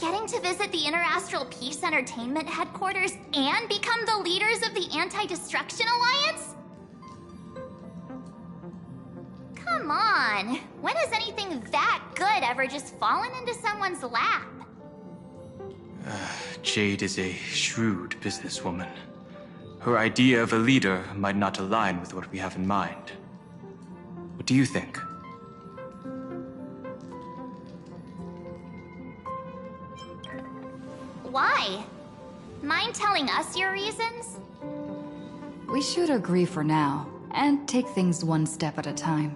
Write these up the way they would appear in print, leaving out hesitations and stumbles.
Getting to visit the Interastral Peace Entertainment headquarters and become the leaders of the Anti-Destruction Alliance? Come on, when has anything that good ever just fallen into someone's lap? Jade is a shrewd businesswoman. Her idea of a leader might not align with what we have in mind. What do you think? Why? Mind telling us your reasons? We should agree for now, and take things one step at a time.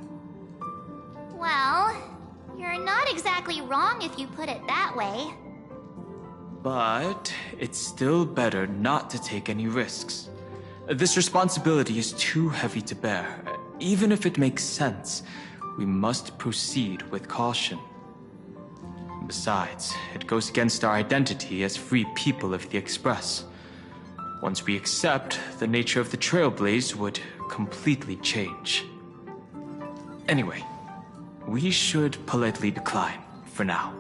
Well, you're not exactly wrong if you put it that way. But it's still better not to take any risks. This responsibility is too heavy to bear. Even if it makes sense, we must proceed with caution. Besides, it goes against our identity as free people of the Express. Once we accept, the nature of the Trailblaze would completely change. Anyway, we should politely decline for now.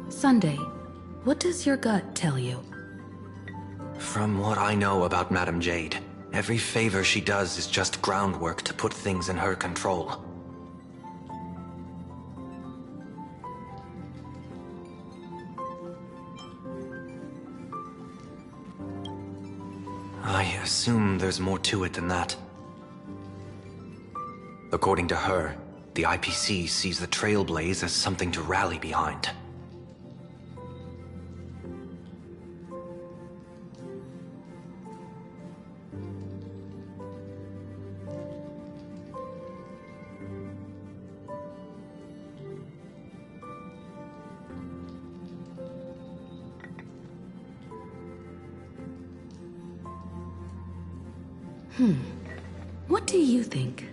Sunday, what does your gut tell you? From what I know about Madame Jade, every favor she does is just groundwork to put things in her control. I assume there's more to it than that. According to her, the IPC sees the Trailblaze as something to rally behind. What do you think?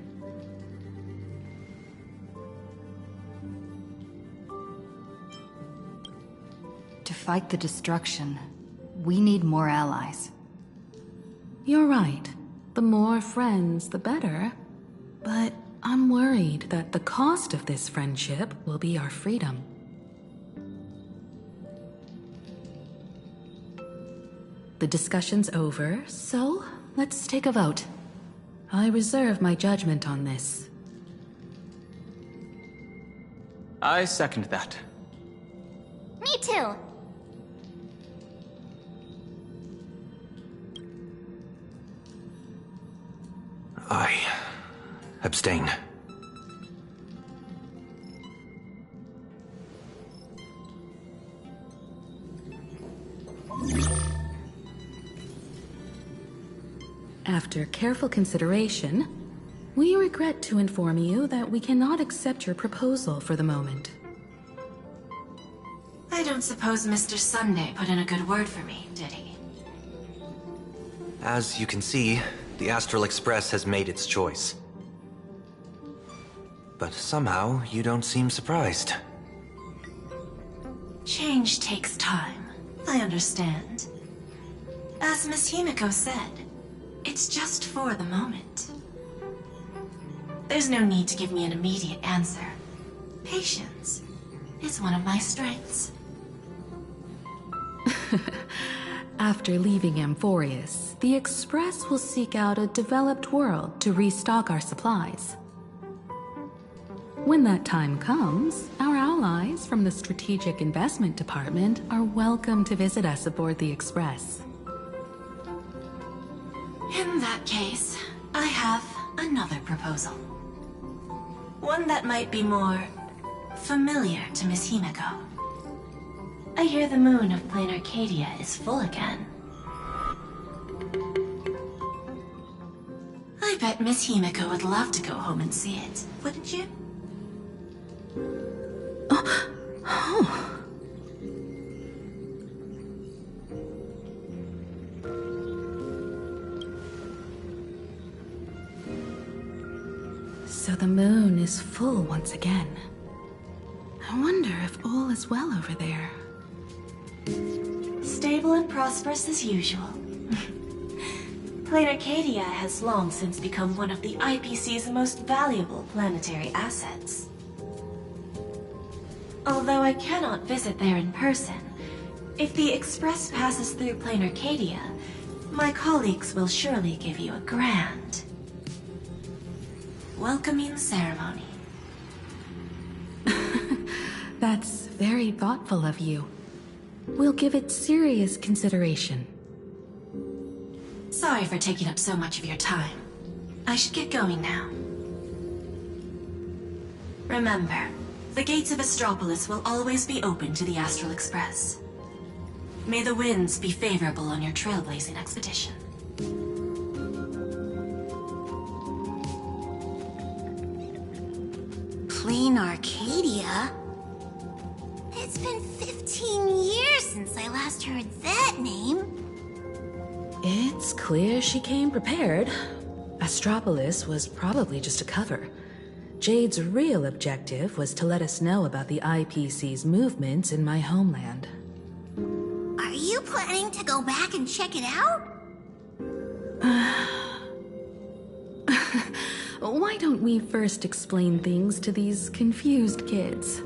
To fight the destruction, we need more allies. You're right. The more friends, the better. But I'm worried that the cost of this friendship will be our freedom. The discussion's over, so let's take a vote. I reserve my judgment on this. I second that. Me too. I abstain. After careful consideration, we regret to inform you that we cannot accept your proposal for the moment. I don't suppose Mr. Sunday put in a good word for me, did he? As you can see, the Astral Express has made its choice. But somehow, you don't seem surprised. Change takes time. I understand. As Miss Himiko said, it's just for the moment. There's no need to give me an immediate answer. Patience is one of my strengths. After leaving Amphorius, the Express will seek out a developed world to restock our supplies. When that time comes, our allies from the Strategic Investment Department are welcome to visit us aboard the Express. In that case, I have another proposal. One that might be more familiar to Miss Himiko. I hear the moon of Plain Arcadia is full again. I bet Miss Himiko would love to go home and see it, wouldn't you? So the moon is full once again. I wonder if all is well over there. Stable and prosperous as usual. Plain Arcadia has long since become one of the IPC's most valuable planetary assets. Although I cannot visit there in person, if the Express passes through Plain Arcadia, my colleagues will surely give you a grand welcoming ceremony. That's very thoughtful of you. We'll give it serious consideration. Sorry for taking up so much of your time. I should get going now. Remember, the gates of Astropolis will always be open to the Astral Express. May the winds be favorable on your trailblazing expedition. Plain Arcadia? It's been 15 years since I last heard that name. It's clear she came prepared. Astropolis was probably just a cover. Jade's real objective was to let us know about the IPC's movements in my homeland. Are you planning to go back and check it out? Why don't we first explain things to these confused kids?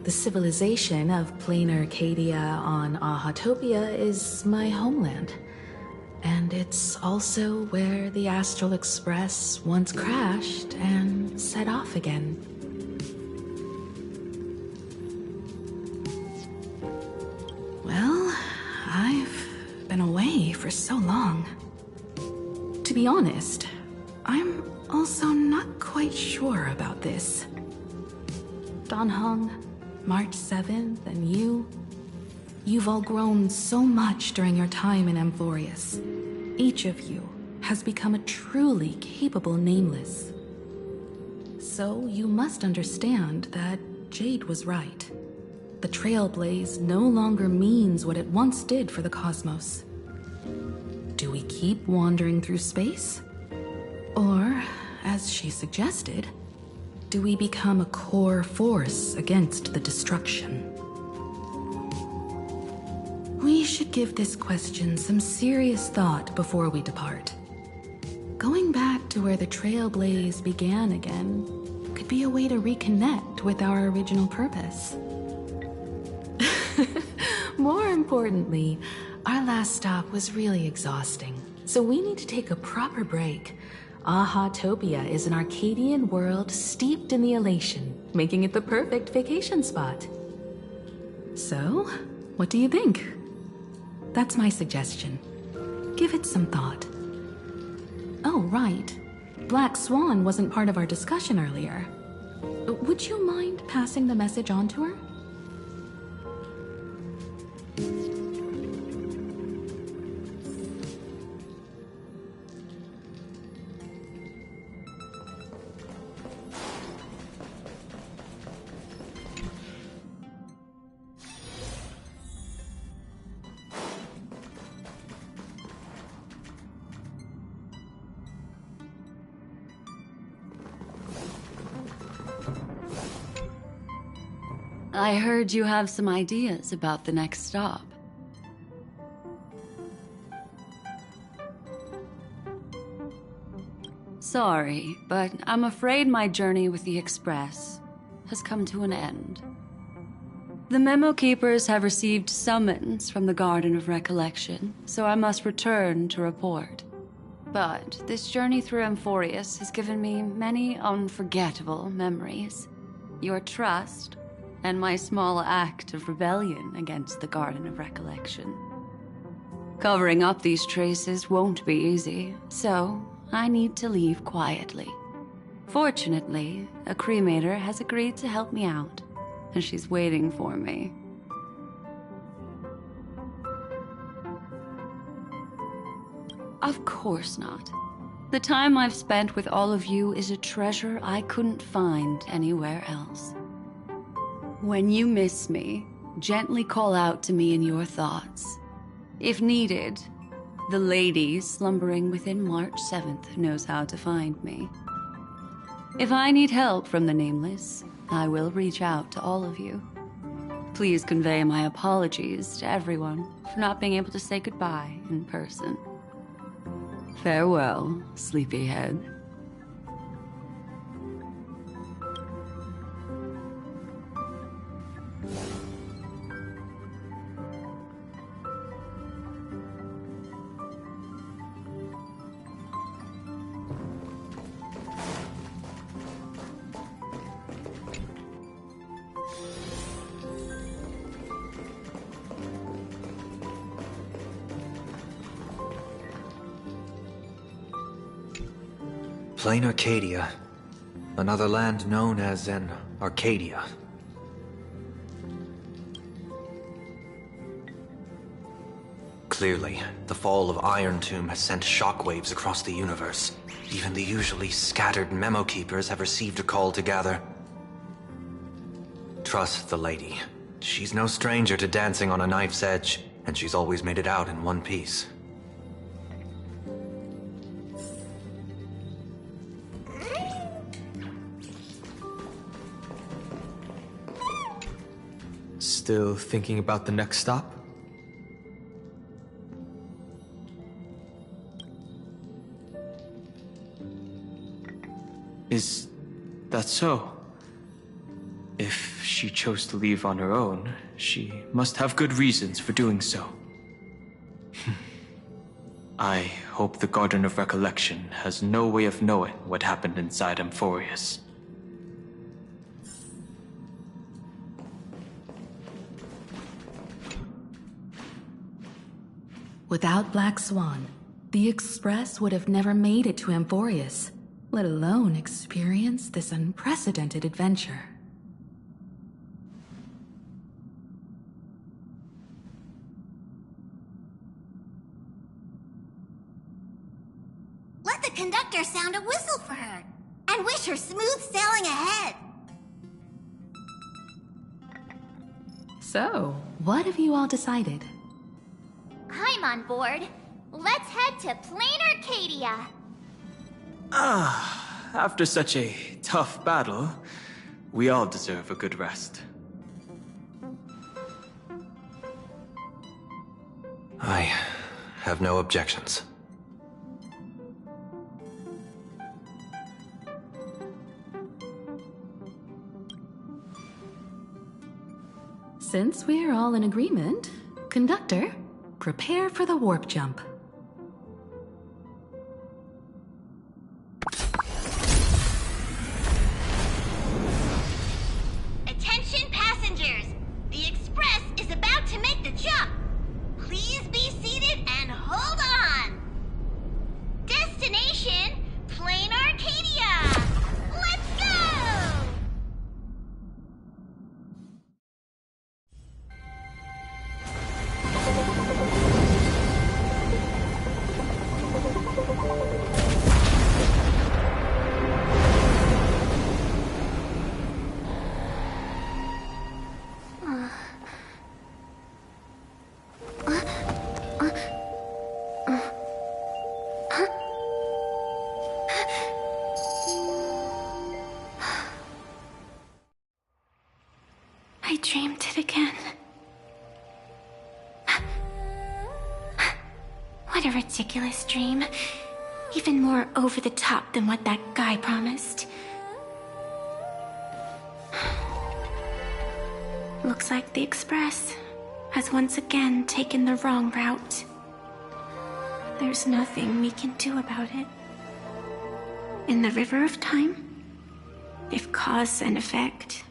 The civilization of Plain Arcadia on Ahatopia is my homeland. And it's also where the Astral Express once crashed and set off again. Well, I've been away for so long. To be honest, I'm also not quite sure about this. Dan Heng, March 7th, and you've all grown so much during your time in Amphorius. Each of you has become a truly capable Nameless. So you must understand that Jade was right. The Trailblaze no longer means what it once did for the cosmos. Do we keep wandering through space? Or, as she suggested, do we become a core force against the destruction? We should give this question some serious thought before we depart. Going back to where the Trailblaze began again could be a way to reconnect with our original purpose. More importantly, our last stop was really exhausting, so we need to take a proper break. Ahatopia is an Arcadian world steeped in the elation, making it the perfect vacation spot. So, what do you think? That's my suggestion. Give it some thought. Oh, right. Black Swan wasn't part of our discussion earlier. Would you mind passing the message on to her? I heard you have some ideas about the next stop. Sorry, but I'm afraid my journey with the Express has come to an end. The Memo Keepers have received summons from the Garden of Recollection, so I must return to report. But this journey through Amphorius has given me many unforgettable memories. Your trust and my small act of rebellion against the Garden of Recollection. Covering up these traces won't be easy, so I need to leave quietly. Fortunately, a cremator has agreed to help me out, and she's waiting for me. Of course not. The time I've spent with all of you is a treasure I couldn't find anywhere else. When you miss me, gently call out to me in your thoughts. If needed, the lady slumbering within March 7th knows how to find me. If I need help from the Nameless, I will reach out to all of you. Please convey my apologies to everyone for not being able to say goodbye in person. Farewell, sleepyhead. Plain Arcadia. Another land known as an Arcadia. Clearly, the fall of Iron Tomb has sent shockwaves across the universe. Even the usually scattered Memo Keepers have received a call to gather. Trust the lady. She's no stranger to dancing on a knife's edge, and she's always made it out in one piece. Still thinking about the next stop? Is that so? If she chose to leave on her own, she must have good reasons for doing so. I hope the Garden of Recollection has no way of knowing what happened inside Amphorius. Without Black Swan, the Express would have never made it to Amphorius, let alone experience this unprecedented adventure. Let the conductor sound a whistle for her, and wish her smooth sailing ahead. So, what have you all decided? I'm on board. Let's head to Plain Arcadia. After such a tough battle, we all deserve a good rest. I have no objections. Since we're all in agreement, Conductor, prepare for the warp jump. Attention passengers! The Express is about to make the jump! Please be seated and hold on! Destination, Plain Arcadia! Let's go! I dreamed it again. What a ridiculous dream. Even more over the top than what that guy promised. Looks like the Express has once again taken the wrong route. There's nothing we can do about it. In the River of Time, if cause and effect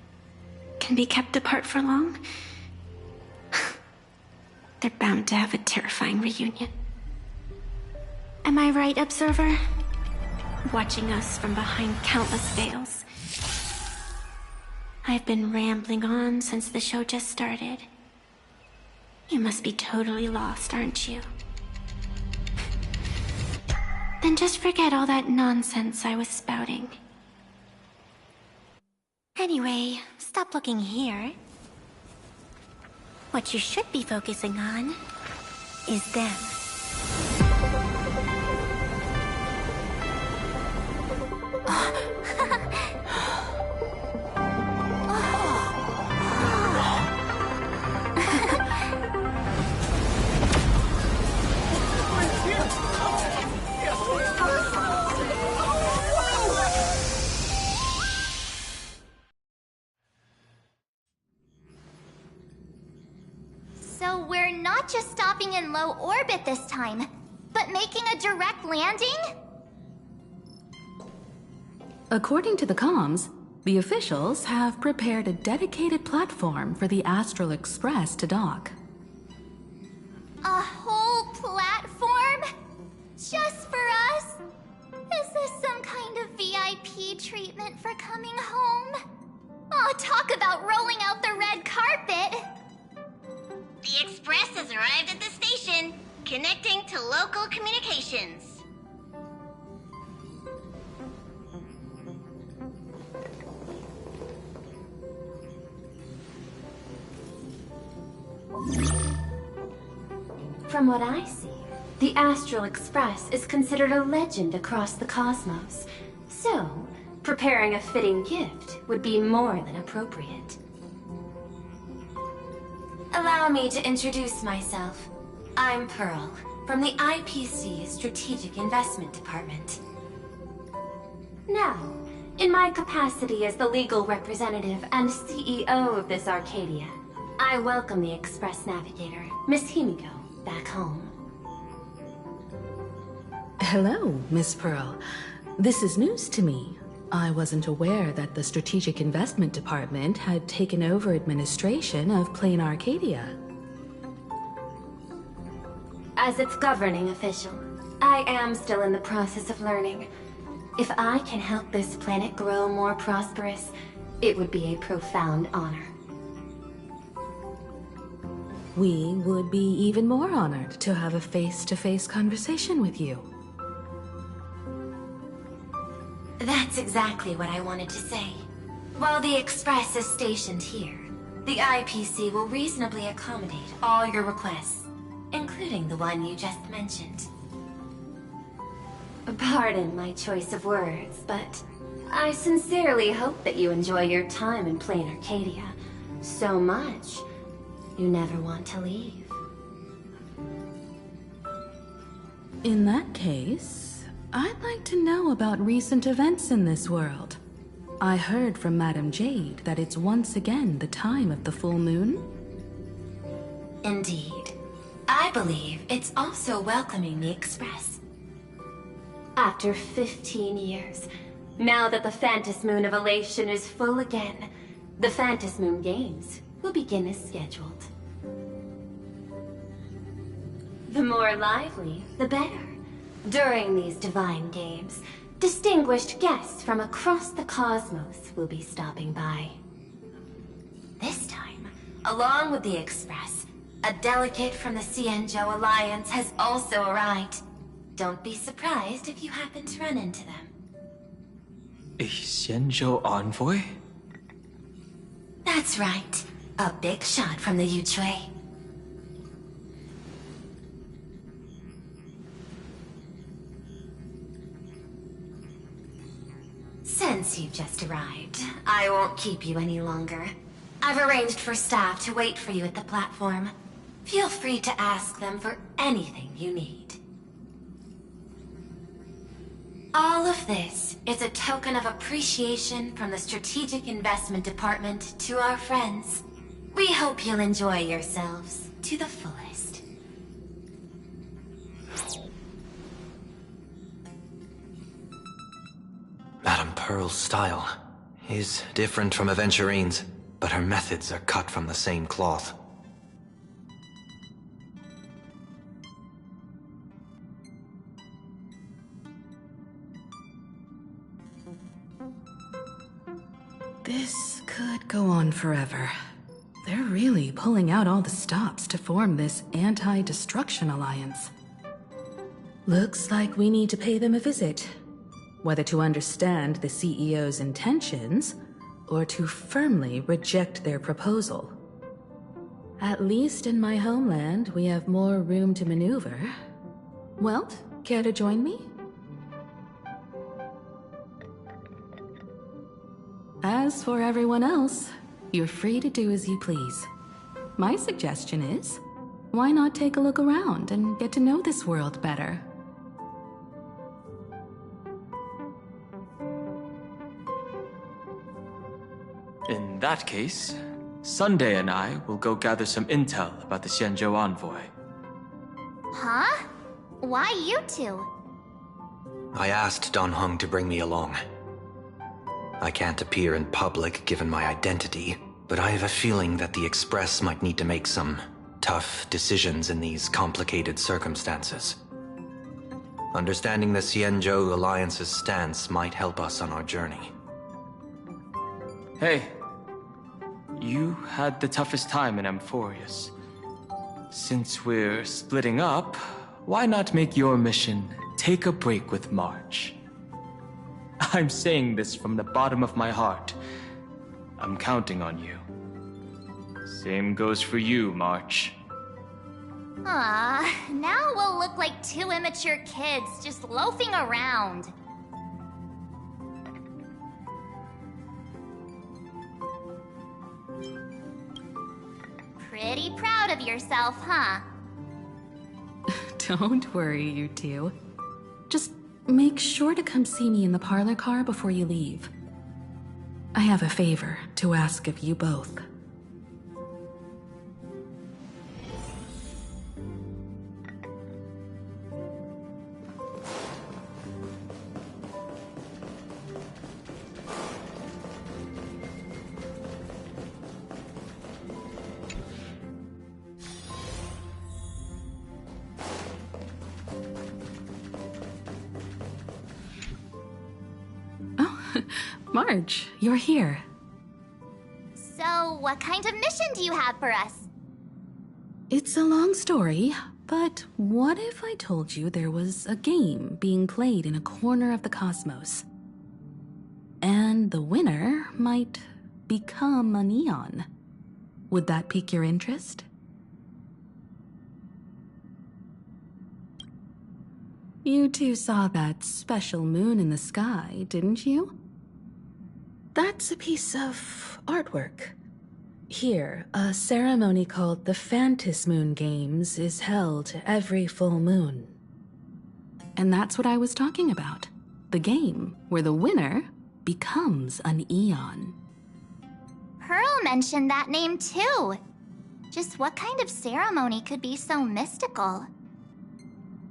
can be kept apart for long, they're bound to have a terrifying reunion. Am I right, Observer? Watching us from behind countless veils. I've been rambling on since the show just started. You must be totally lost, aren't you? Then just forget all that nonsense I was spouting. Anyway, stop looking here. What you should be focusing on is them. just stopping in low orbit this time, but making a direct landing? According to the comms, the officials have prepared a dedicated platform for the Astral Express to dock. A whole platform? Just for us? Is this some kind of VIP treatment for coming home? Oh, talk about rolling out the red carpet! The Express has arrived at the station, connecting to local communications. From what I see, the Astral Express is considered a legend across the cosmos. So, preparing a fitting gift would be more than appropriate. Allow me to introduce myself. I'm Pearl, from the IPC Strategic Investment Department. Now, in my capacity as the legal representative and CEO of this Arcadia, I welcome the Express Navigator, Miss Himiko, back home. Hello, Miss Pearl. This is news to me. I wasn't aware that the Strategic Investment Department had taken over administration of Plain Arcadia. As its governing official, I am still in the process of learning. If I can help this planet grow more prosperous, it would be a profound honor. We would be even more honored to have a face-to-face conversation with you. That's exactly what I wanted to say. While the Express is stationed here, the IPC will reasonably accommodate all your requests, including the one you just mentioned. Pardon my choice of words, but I sincerely hope that you enjoy your time in Plain Arcadia so much you never want to leave. In that case, I'd like to know about recent events in this world. I heard from Madame Jade that it's once again the time of the full moon. Indeed. I believe it's also welcoming the Express. After 15 years, now that the Phantasmoon Moon of Elation is full again, the Phantasmoon Moon Games will begin as scheduled. The more lively, the better. During these divine games, distinguished guests from across the cosmos will be stopping by. This time, along with the Express, a delegate from the Xianzhou Alliance has also arrived. Don't be surprised if you happen to run into them. A Xianzhou envoy? That's right. A big shot from the Yuchui. Since you've just arrived, I won't keep you any longer. I've arranged for staff to wait for you at the platform. Feel free to ask them for anything you need. All of this is a token of appreciation from the Strategic Investment Department to our friends. We hope you'll enjoy yourselves to the fullest. Madame Pearl's style is different from Aventurine's, but her methods are cut from the same cloth. This could go on forever. They're really pulling out all the stops to form this anti-destruction alliance. Looks like we need to pay them a visit. Whether to understand the CEO's intentions, or to firmly reject their proposal. At least in my homeland, we have more room to maneuver. Welt, care to join me? As for everyone else, you're free to do as you please. My suggestion is, why not take a look around and get to know this world better? In that case, Sunday and I will go gather some intel about the Xianzhou envoy. Huh? Why you two? I asked Don Hung to bring me along. I can't appear in public given my identity, but I have a feeling that the Express might need to make some tough decisions in these complicated circumstances. Understanding the Xianzhou Alliance's stance might help us on our journey. Hey, you had the toughest time in Amphorius. Since we're splitting up, why not make your mission take a break with March? I'm saying this from the bottom of my heart. I'm counting on you. Same goes for you, March. Now we'll look like two immature kids just loafing around. Pretty proud of yourself, huh? Don't worry, you two. Just make sure to come see me in the parlor car before you leave. I have a favor to ask of you both. Marge, you're here. So, what kind of mission do you have for us? It's a long story, but what if I told you there was a game being played in a corner of the cosmos? And the winner might become a neon. Would that pique your interest? You two saw that special moon in the sky, didn't you? That's a piece of artwork. Here, a ceremony called the Phantom Moon Games is held every full moon. And that's what I was talking about. The game where the winner becomes an Eon. Pearl mentioned that name too. Just what kind of ceremony could be so mystical?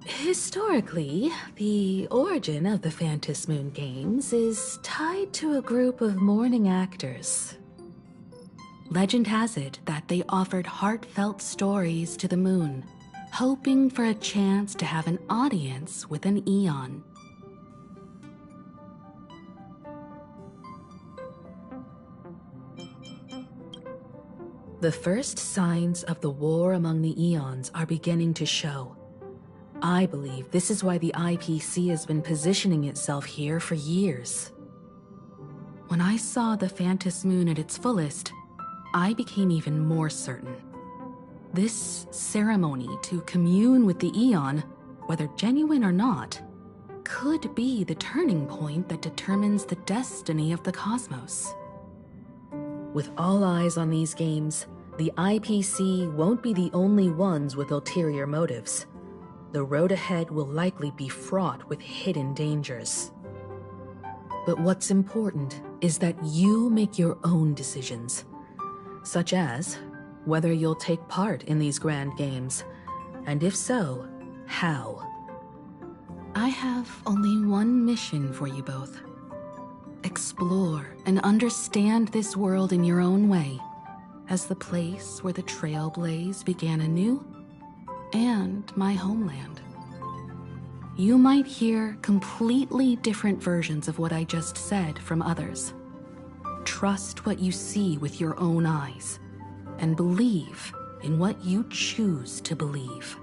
Historically, the origin of the Phantom Moon Games is tied to a group of mourning actors. Legend has it that they offered heartfelt stories to the moon, hoping for a chance to have an audience with an Eon. The first signs of the war among the Eons are beginning to show. I believe this is why the IPC has been positioning itself here for years. When I saw the Phantom Moon at its fullest, I became even more certain. This ceremony to commune with the Eon, whether genuine or not, could be the turning point that determines the destiny of the cosmos. With all eyes on these games, the IPC won't be the only ones with ulterior motives. The road ahead will likely be fraught with hidden dangers. But what's important is that you make your own decisions, such as whether you'll take part in these grand games, and if so, how. I have only one mission for you both. Explore and understand this world in your own way, as the place where the Trailblaze began anew, and my homeland. You might hear completely different versions of what I just said from others. Trust what you see with your own eyes, and believe in what you choose to believe.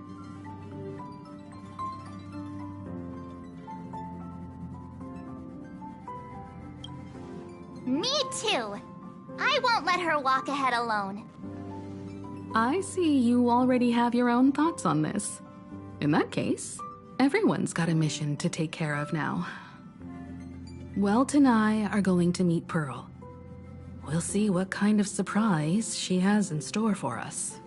Me too. I won't let her walk ahead alone. I see you already have your own thoughts on this. In that case, everyone's got a mission to take care of now. Welt and I are going to meet Pearl. We'll see what kind of surprise she has in store for us.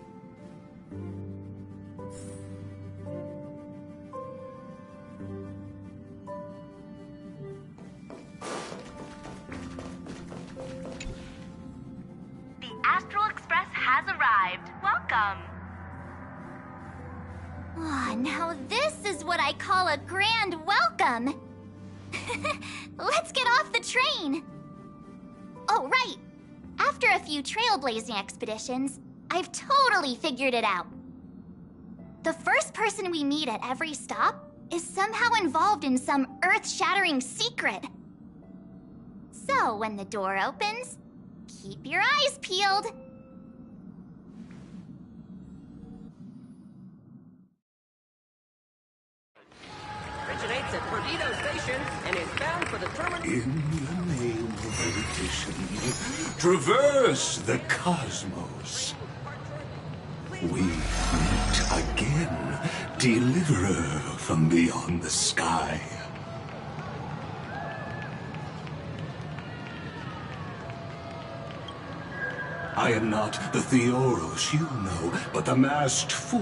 The Astral Express has arrived. Welcome. Ah, now this is what I call a grand welcome. Let's get off the train. Oh, right. After a few trailblazing expeditions, I've totally figured it out. The first person we meet at every stop is somehow involved in some earth-shattering secret. So when the door opens, keep your eyes peeled. Originates at Perdido Station and is bound for the terminal. In the name of erudition, traverse the cosmos. We meet again, deliverer from beyond the sky. I am not the Theoros you know, but the masked fool,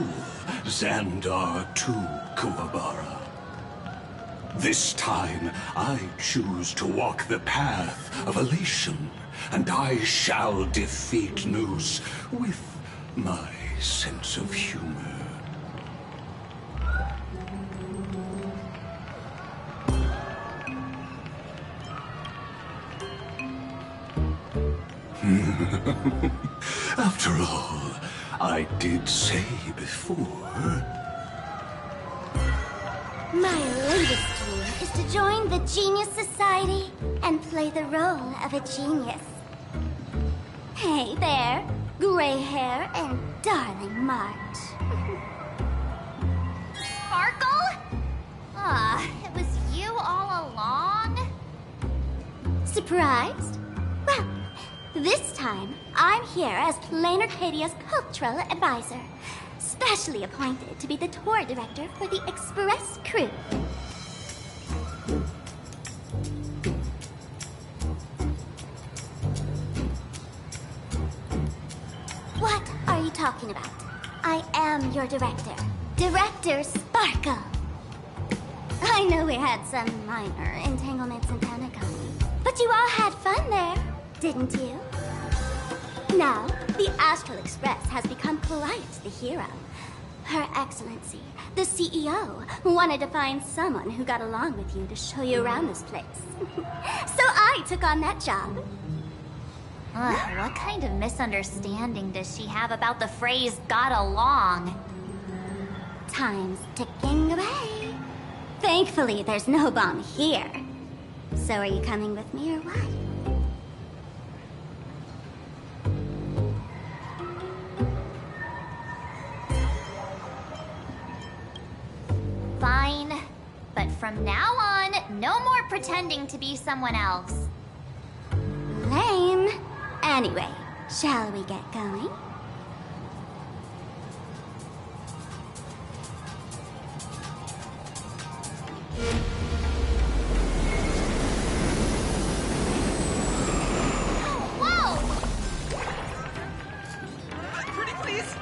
Xandar II Kuwabara. This time, I choose to walk the path of elation, and I shall defeat Noose with my sense of humor. After all, I did say before... My latest dream is to join the Genius Society and play the role of a genius. Hey there, gray hair and darling March. Sparkle? Ah, it was you all along? Surprised? Well, this time I'm here as Plain Arcadia's cultural advisor, specially appointed to be the tour director for the Express crew. What are you talking about? I am your director, Director Sparkle. I know we had some minor entanglements in Panagon, but you all had fun there, didn't you? Now, the Astral Express has become quite the hero. Her Excellency, the CEO, wanted to find someone who got along with you to show you around this place. So I took on that job. What kind of misunderstanding does she have about the phrase got along? Time's ticking away. Thankfully, there's no bomb here. So are you coming with me or what? Fine. But from now on, no more pretending to be someone else. Lame. Anyway, shall we get going? Pretty please.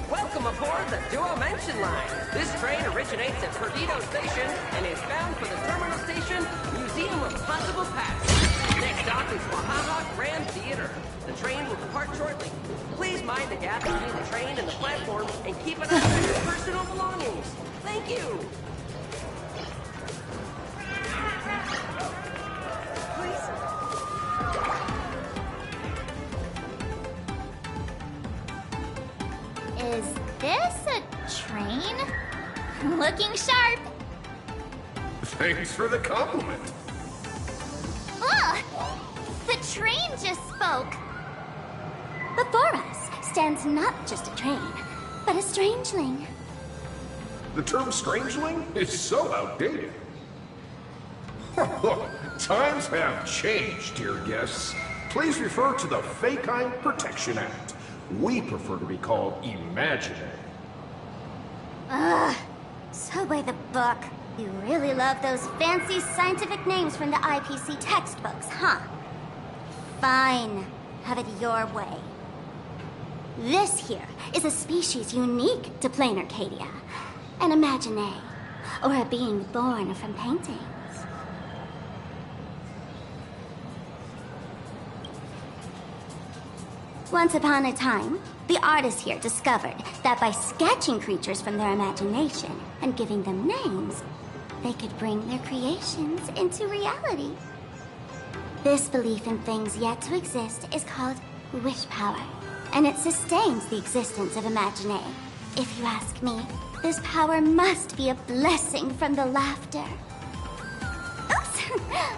Welcome aboard the Duo Mention Line. This train originates at Perdido Station and is bound for the terminal station, Museum of Possible Past. Next stop is Wahaha Grand Theater. The train will depart shortly. Please mind the gap between the train and the platform and keep an eye on your personal belongings. Thank you. Is this a train? Looking sharp. Thanks for the compliment. Ugh! The train just spoke. Before us stands not just a train, but a strangeling. The term strangeling is so outdated. Times have changed, dear guests. Please refer to the Feline Protection Act. We prefer to be called imaginary. Ugh. So by the book. You really love those fancy scientific names from the IPC textbooks, huh? Fine. Have it your way. This here is a species unique to plain Arcadia. An imagine, or a being born from paintings. Once upon a time, the artists here discovered that by sketching creatures from their imagination and giving them names, they could bring their creations into reality. This belief in things yet to exist is called wish power, and it sustains the existence of Imagine. If you ask me, this power must be a blessing from the laughter. Oops,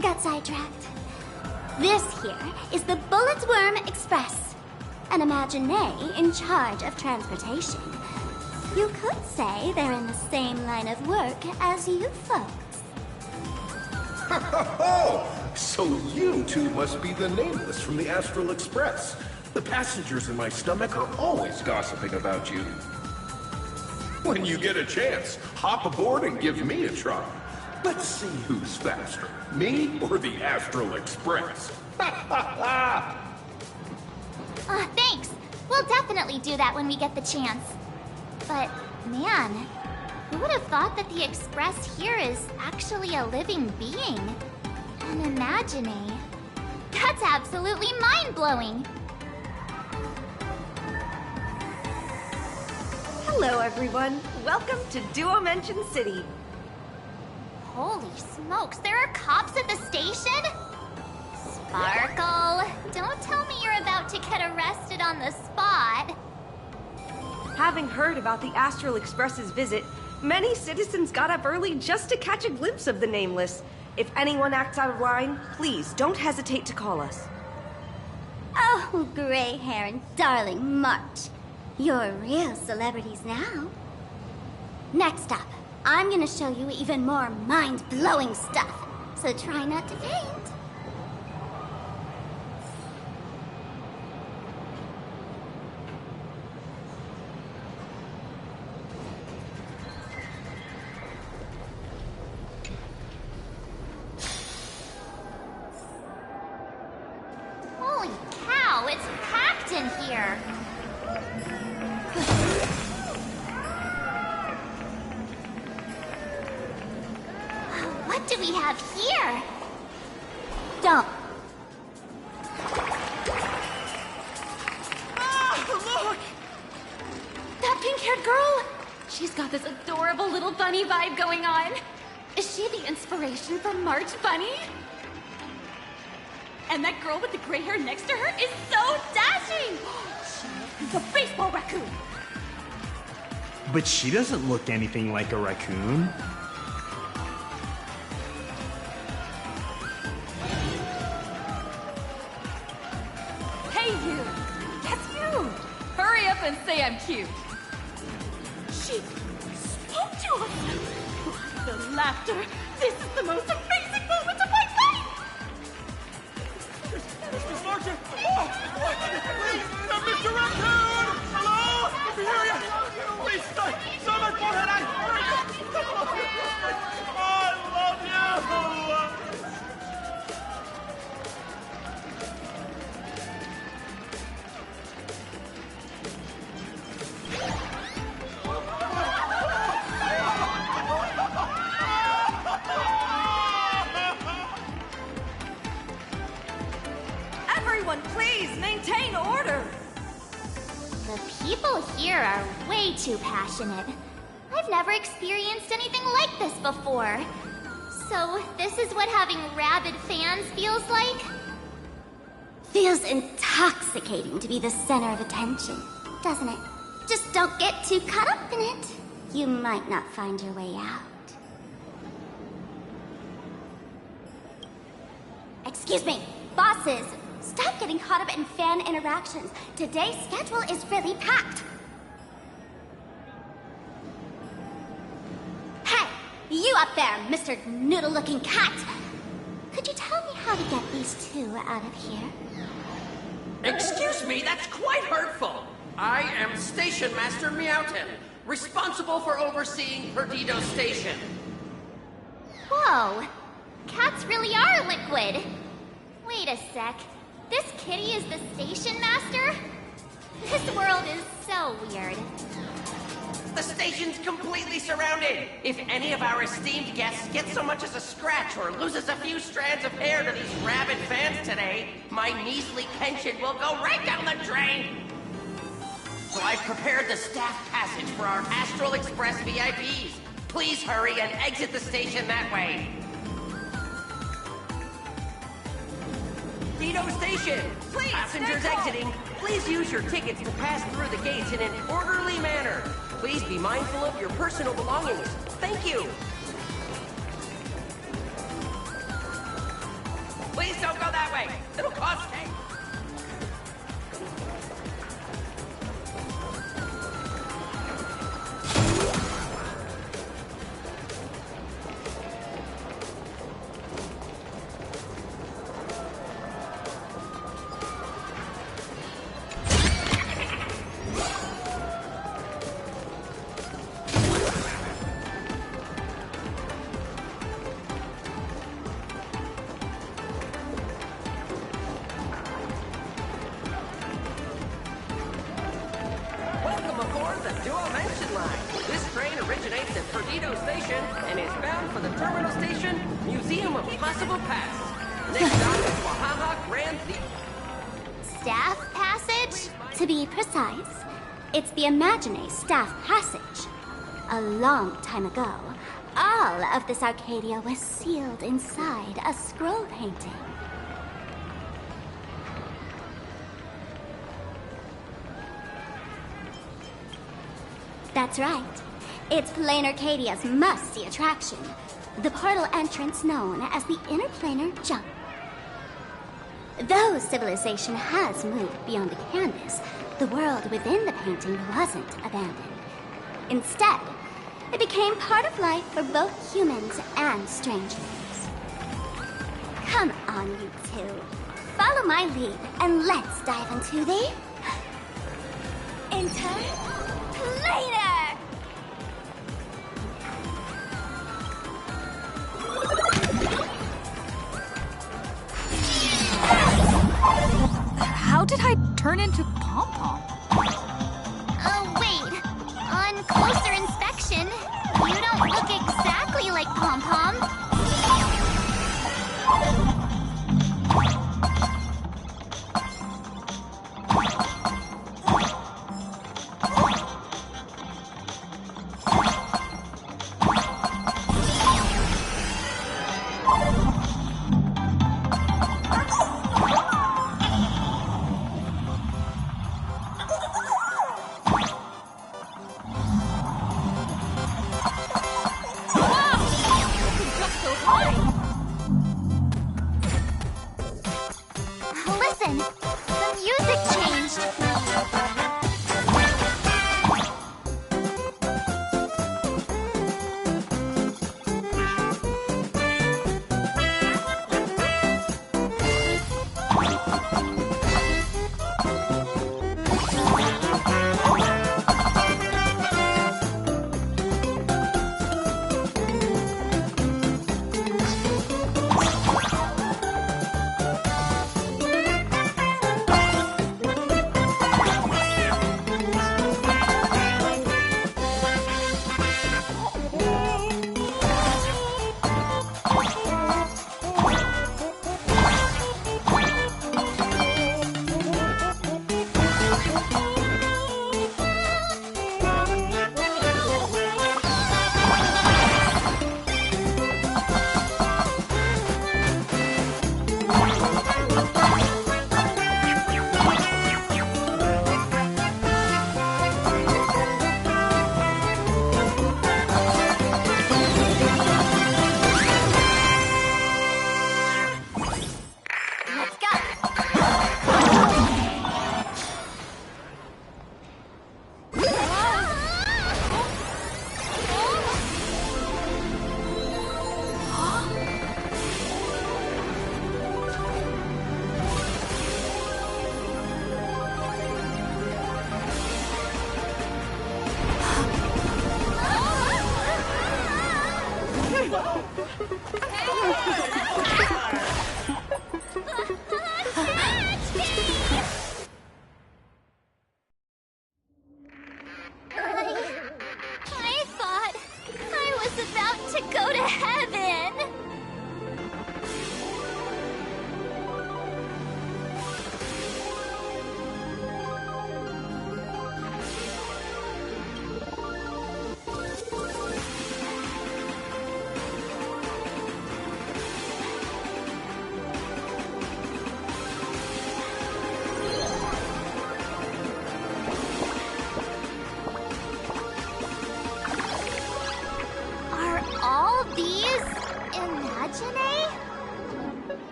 got sidetracked. This here is the Bullet Worm Express, an Imagine in charge of transportation. You could say they're in the same line of work as you folks. So you two must be the Nameless from the Astral Express. The passengers in my stomach are always gossiping about you. When you get a chance, hop aboard and give me a try. Let's see who's faster, me or the Astral Express. Thanks. We'll definitely do that when we get the chance. But, man, who would have thought that the Express here is actually a living being? An Imagine. That's absolutely mind-blowing. Hello, everyone. Welcome to Duo-Mention City. Holy smokes, there are cops at the station? Sparkle, don't tell me you're about to get arrested on the spot. Having heard about the Astral Express's visit, many citizens got up early just to catch a glimpse of the Nameless. If anyone acts out of line, please don't hesitate to call us. Oh, gray hair and darling March. You're real celebrities now. Next up, I'm gonna show you even more mind-blowing stuff, so try not to faint. Holy cow, it's packed in here. What do we have here? Don't. Look! That pink-haired girl! She's got this adorable little bunny vibe going on. Is she the inspiration for March Bunny? And that girl with the gray hair next to her is so dashing! She's a baseball raccoon! But she doesn't look anything like a raccoon. Hey, you! That's you! Hurry up and say I'm cute. She spoke to us! The laughter! This is the most amazing moment of my life! Mr. Sergeant! Oh! Please! Mr. Raccoon! Hello? Let me hear you! Please, so much more than I love you! Everyone, please maintain order! The people here are way too passionate. I've never experienced anything like this before. So, this is what having rabid fans feels like? Feels intoxicating to be the center of attention, doesn't it? Just don't get too caught up in it. You might not find your way out. Excuse me, bosses! Stop getting caught up in fan interactions. Today's schedule is really packed. Hey, you up there, Mr. Noodle-looking cat! Could you tell me how to get these two out of here? Excuse me, that's quite hurtful. I am Station Master Meowton, responsible for overseeing Perdido Station. Whoa! Cats really are liquid! Wait a sec. This kitty is the station master? This world is so weird. The station's completely surrounded! If any of our esteemed guests get so much as a scratch or loses a few strands of hair to these rabid fans today, my measly pension will go right down the drain! So I've prepared the staff passage for our Astral Express VIPs. Please hurry and exit the station that way. Lido Station! Please, passengers exiting, please use your tickets to pass through the gates in an orderly manner. Please be mindful of your personal belongings. Thank you! Please don't go that way! It'll cost me! The Imagine Staff Passage. A long time ago, all of this Arcadia was sealed inside a scroll painting. That's right. It's Plain Arcadia's must-see attraction. The portal entrance known as the Interplanar Jump. Though civilization has moved beyond the canvas, the world within the painting wasn't abandoned. Instead, it became part of life for both humans and strangers. Come on, you two. Follow my lead, and let's dive into the... Interplanar! How did I turn into Pom-Pom? Wait. On closer inspection, you don't look exactly like Pom-Pom.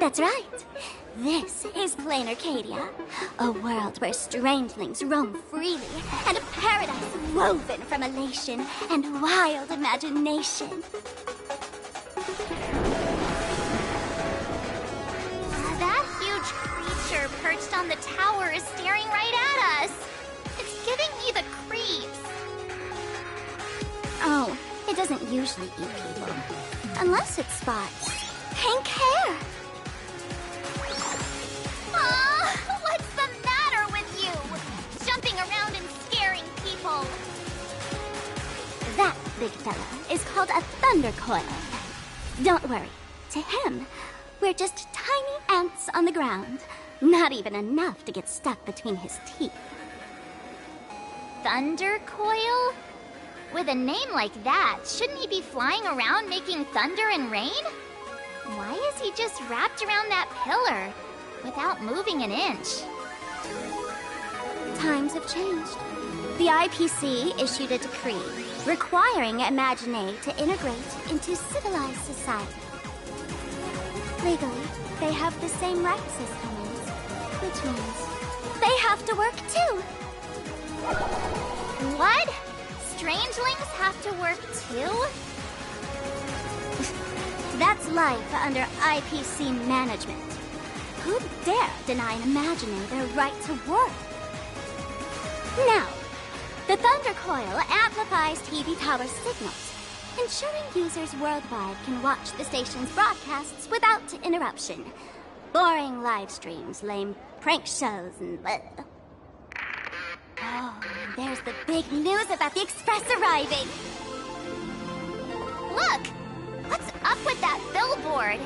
That's right. This is Plain Arcadia, a world where strangelings roam freely, and a paradise woven from elation and wild imagination. That huge creature perched on the tower is staring right at us. It's giving me the creeps. Oh, it doesn't usually eat people. Unless it spots pink hair. Aw, what's the matter with you? Jumping around and scaring people. That big fella is called a thunder coil. Don't worry. To him, we're just tiny ants on the ground. Not even enough to get stuck between his teeth. Thunder coil? With a name like that, shouldn't he be flying around making thunder and rain? Why is he just wrapped around that pillar without moving an inch? Times have changed. The IPC issued a decree requiring Imagine to integrate into civilized society. Legally, they have the same rights as humans, which means they have to work too. What? Strangelings have to work too? That's life under IPC management. Who'd dare deny an Imagine their right to work? Now, the Thunder Coil amplifies TV tower signals, ensuring users worldwide can watch the station's broadcasts without interruption. Boring live streams, lame prank shows, and bleh. Oh, and there's the big news about the Express arriving! Look! What's up with that billboard?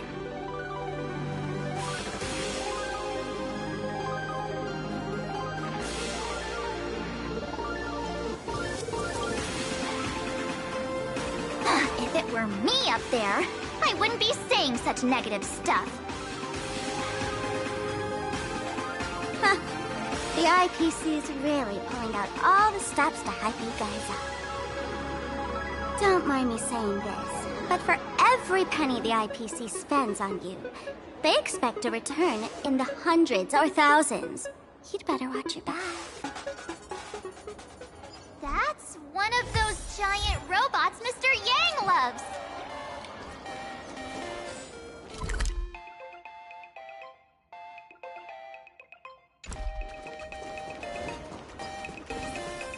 If it were me up there, I wouldn't be saying such negative stuff. Huh. The IPC is really pulling out all the stops to hype you guys up. Don't mind me saying this, but for every penny the IPC spends on you, they expect a return in the hundreds or thousands. You'd better watch your back. That's one of those giant robots Mr. Yang loves!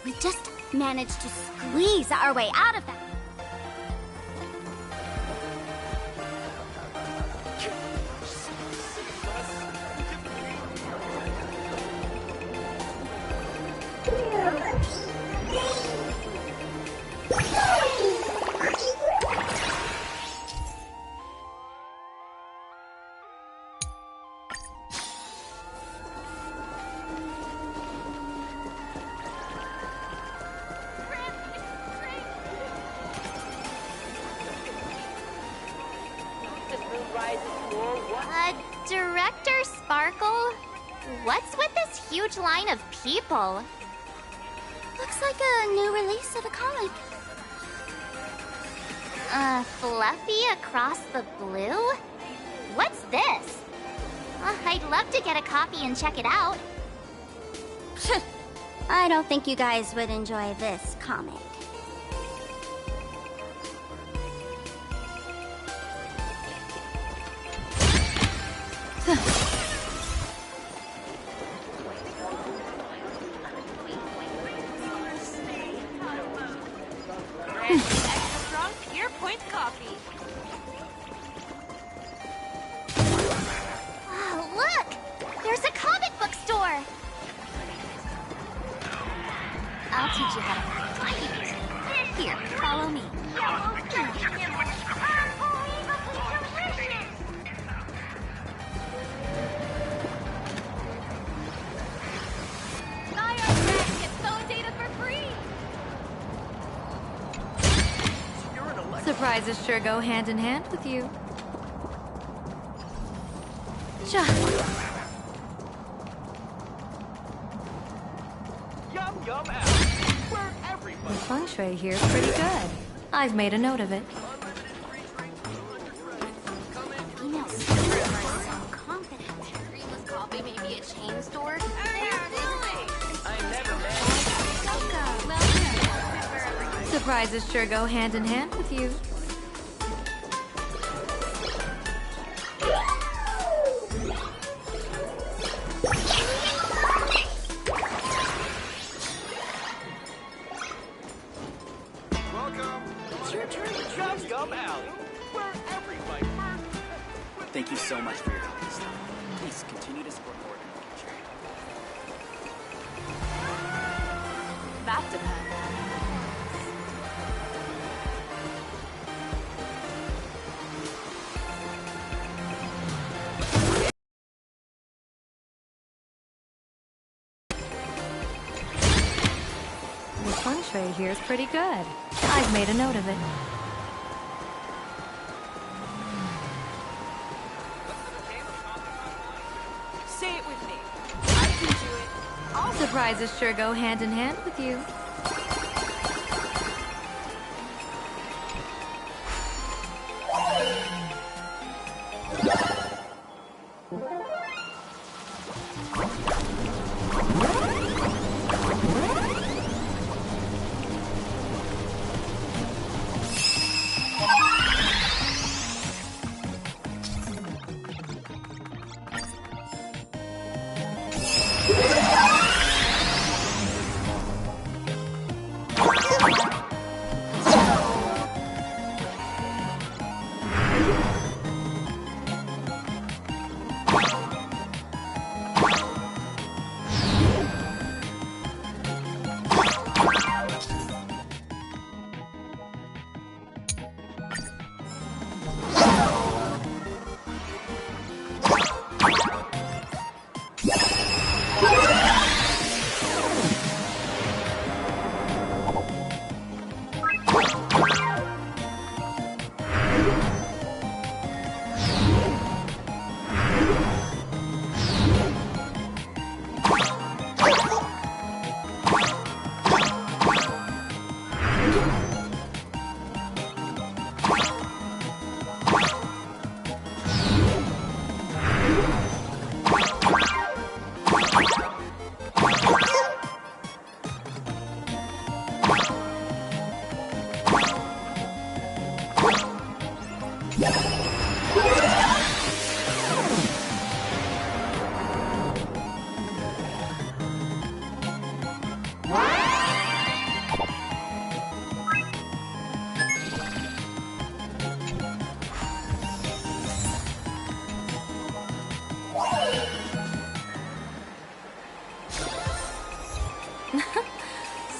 We just managed to squeeze our way out of that. Director Sparkle? What's with this huge line of people? Looks like a new release of a comic. Fluffy across the blue? What's this? I'd love to get a copy and check it out. I don't think you guys would enjoy this comic. Extra strong Pure Point coffee. Oh, look! There's a comic book store! I'll teach you how to find it. Here, follow me. Surprises sure go hand in hand with you. Yum yum out. Where everybody. The feng shui here's pretty good. I've made a note of it. Female strippers are so surprises sure go hand in hand with you. It's your turn to jump, Gum Alley, where everybody. Thank you so much for your help this time. Please continue to support Morgan in the future. That depends. The feng shui here is pretty good. I've made a note of it. Say it with me. I can do it. All surprises sure go hand in hand with you.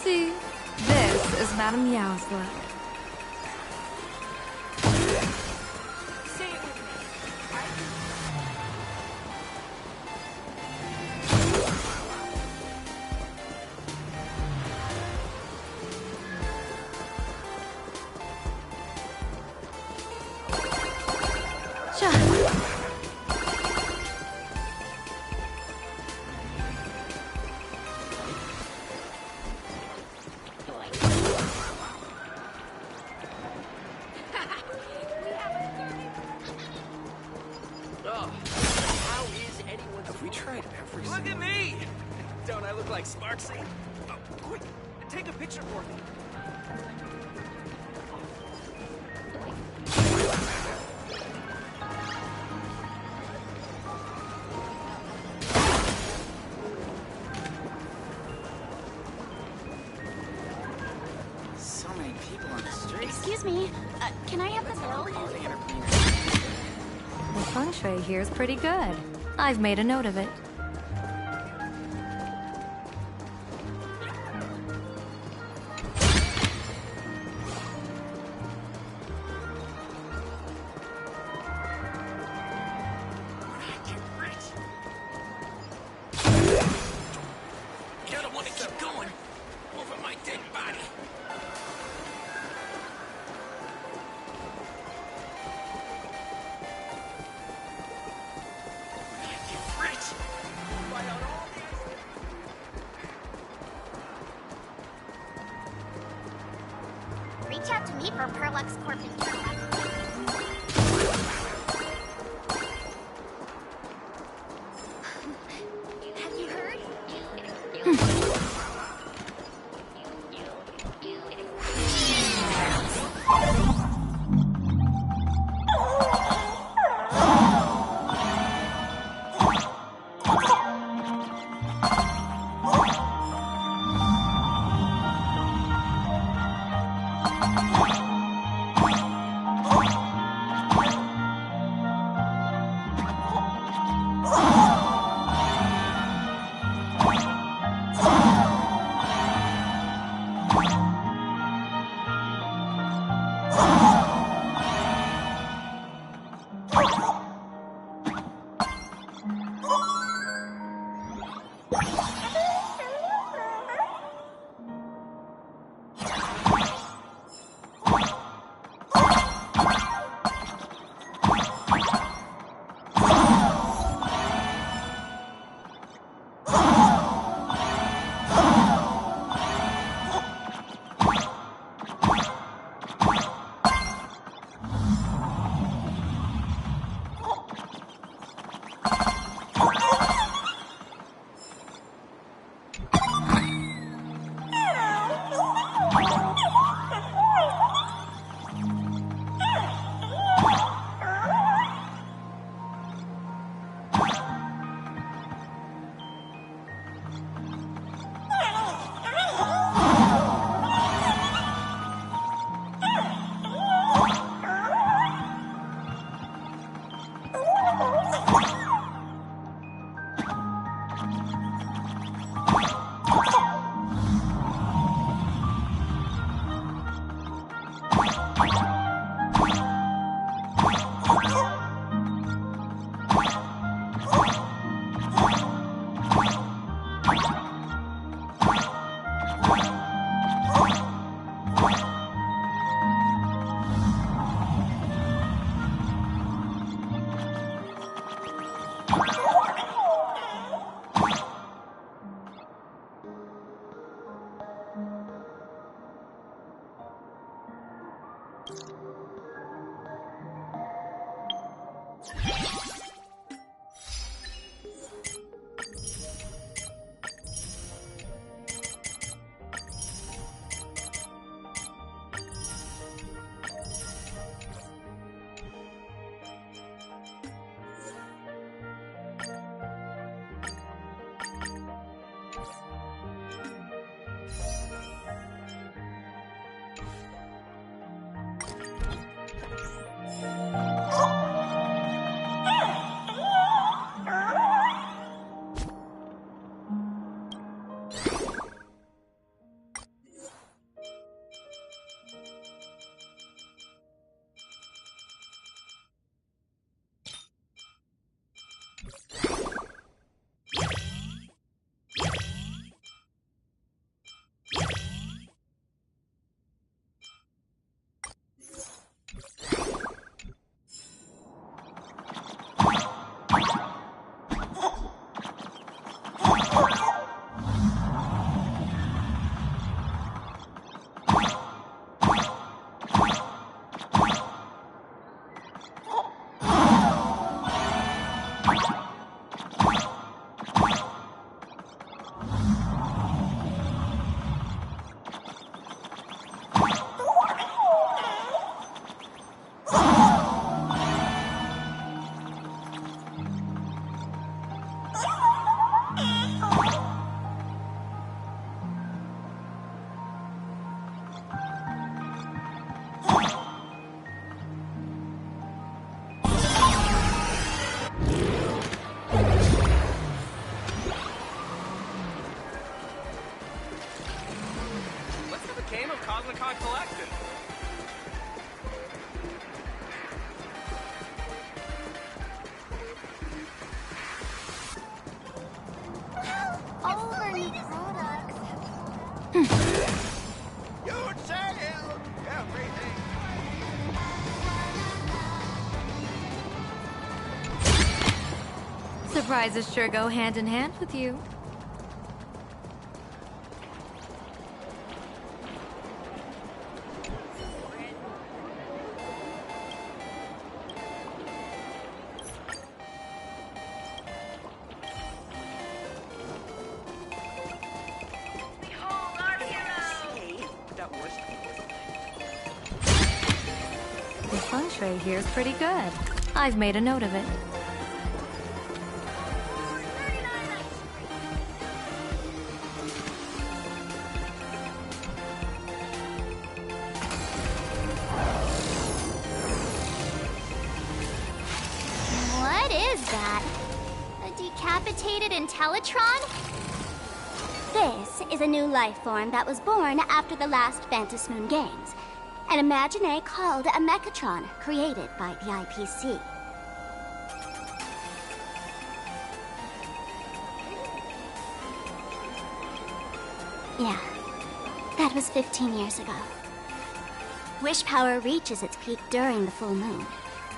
See, this is Madame Yao's work. Say it with me. How is anyone? Have we tried every Look at me! Don't I look like Sparksy? Oh, quick, take a picture for me. So many people on the street. Excuse me, can I have the bill? The feng shui here is pretty good. I've made a note of it. You're the one to keep going over my dead body. Reach out to me for Perlux Corp and Perlux. Have you heard? Surprises sure go hand in hand with you. The feng shui here is pretty good. I've made a note of it. decapitated Intellitron? This is a new life form that was born after the last Phantom Moon Games. An Imagine called a Mechatron, created by the IPC. Yeah, that was 15 years ago. Wish power reaches its peak during the full moon.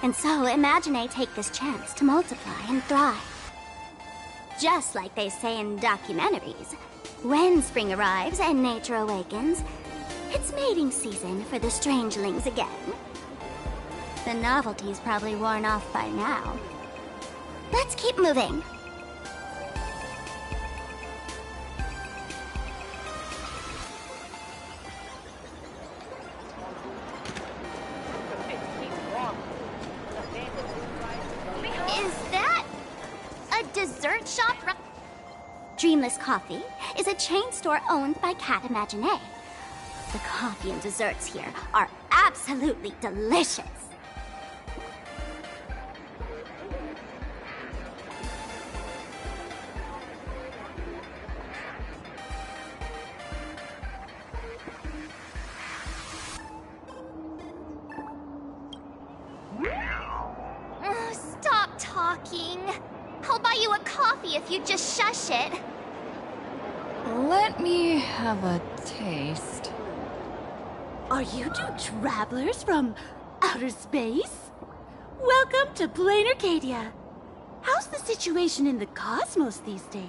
And so Imagine take this chance to multiply and thrive. Just like they say in documentaries, when spring arrives and nature awakens, it's mating season for the strangelings again. The novelty's probably worn off by now. Let's keep moving. Is that a dessert shop? Dreamless Coffee is a chain store owned by Cat Imagine. The coffee and desserts here are absolutely delicious. Stop talking. I'll buy you a coffee if you just shush it. Let me have a taste. Are you two travelers from outer space? Welcome to Plain Arcadia. How's the situation in the cosmos these days?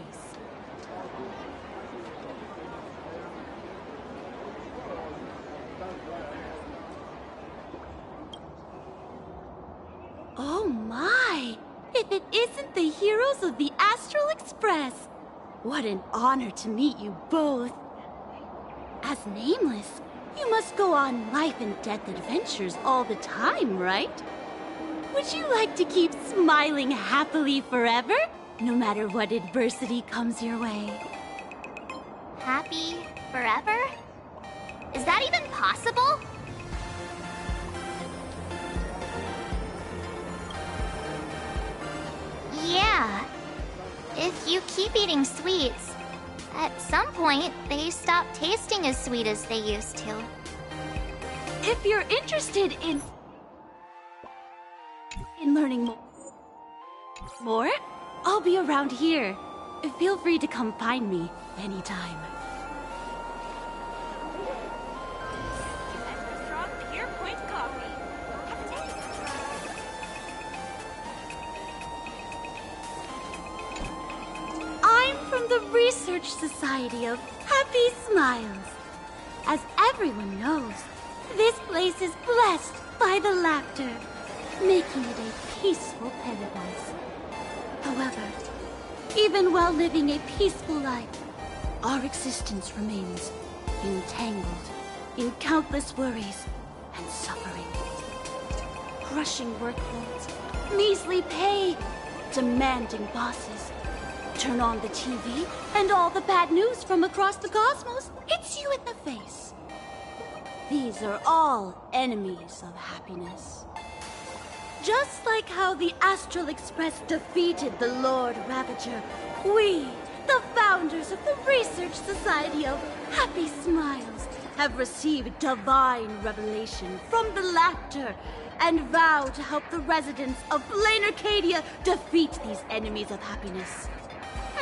Oh my! If it isn't the heroes of the Astral Express! What an honor to meet you both. As Nameless, you must go on life and death adventures all the time, right? Would you like to keep smiling happily forever, no matter what adversity comes your way? Happy forever? Is that even possible? Yeah. If you keep eating sweets, at some point, they stop tasting as sweet as they used to. If you're interested in learning more, I'll be around here. Feel free to come find me anytime. I'm from the Research Society of Happy Smiles. As everyone knows, this place is blessed by the laughter, making it a peaceful paradise. However, even while living a peaceful life, our existence remains entangled in countless worries and suffering. Crushing workloads, measly pay, demanding bosses. Turn on the TV, and all the bad news from across the cosmos hits you in the face. These are all enemies of happiness. Just like how the Astral Express defeated the Lord Ravager, we, the founders of the Research Society of Happy Smiles, have received divine revelation from the laughter and vow to help the residents of Plain Arcadia defeat these enemies of happiness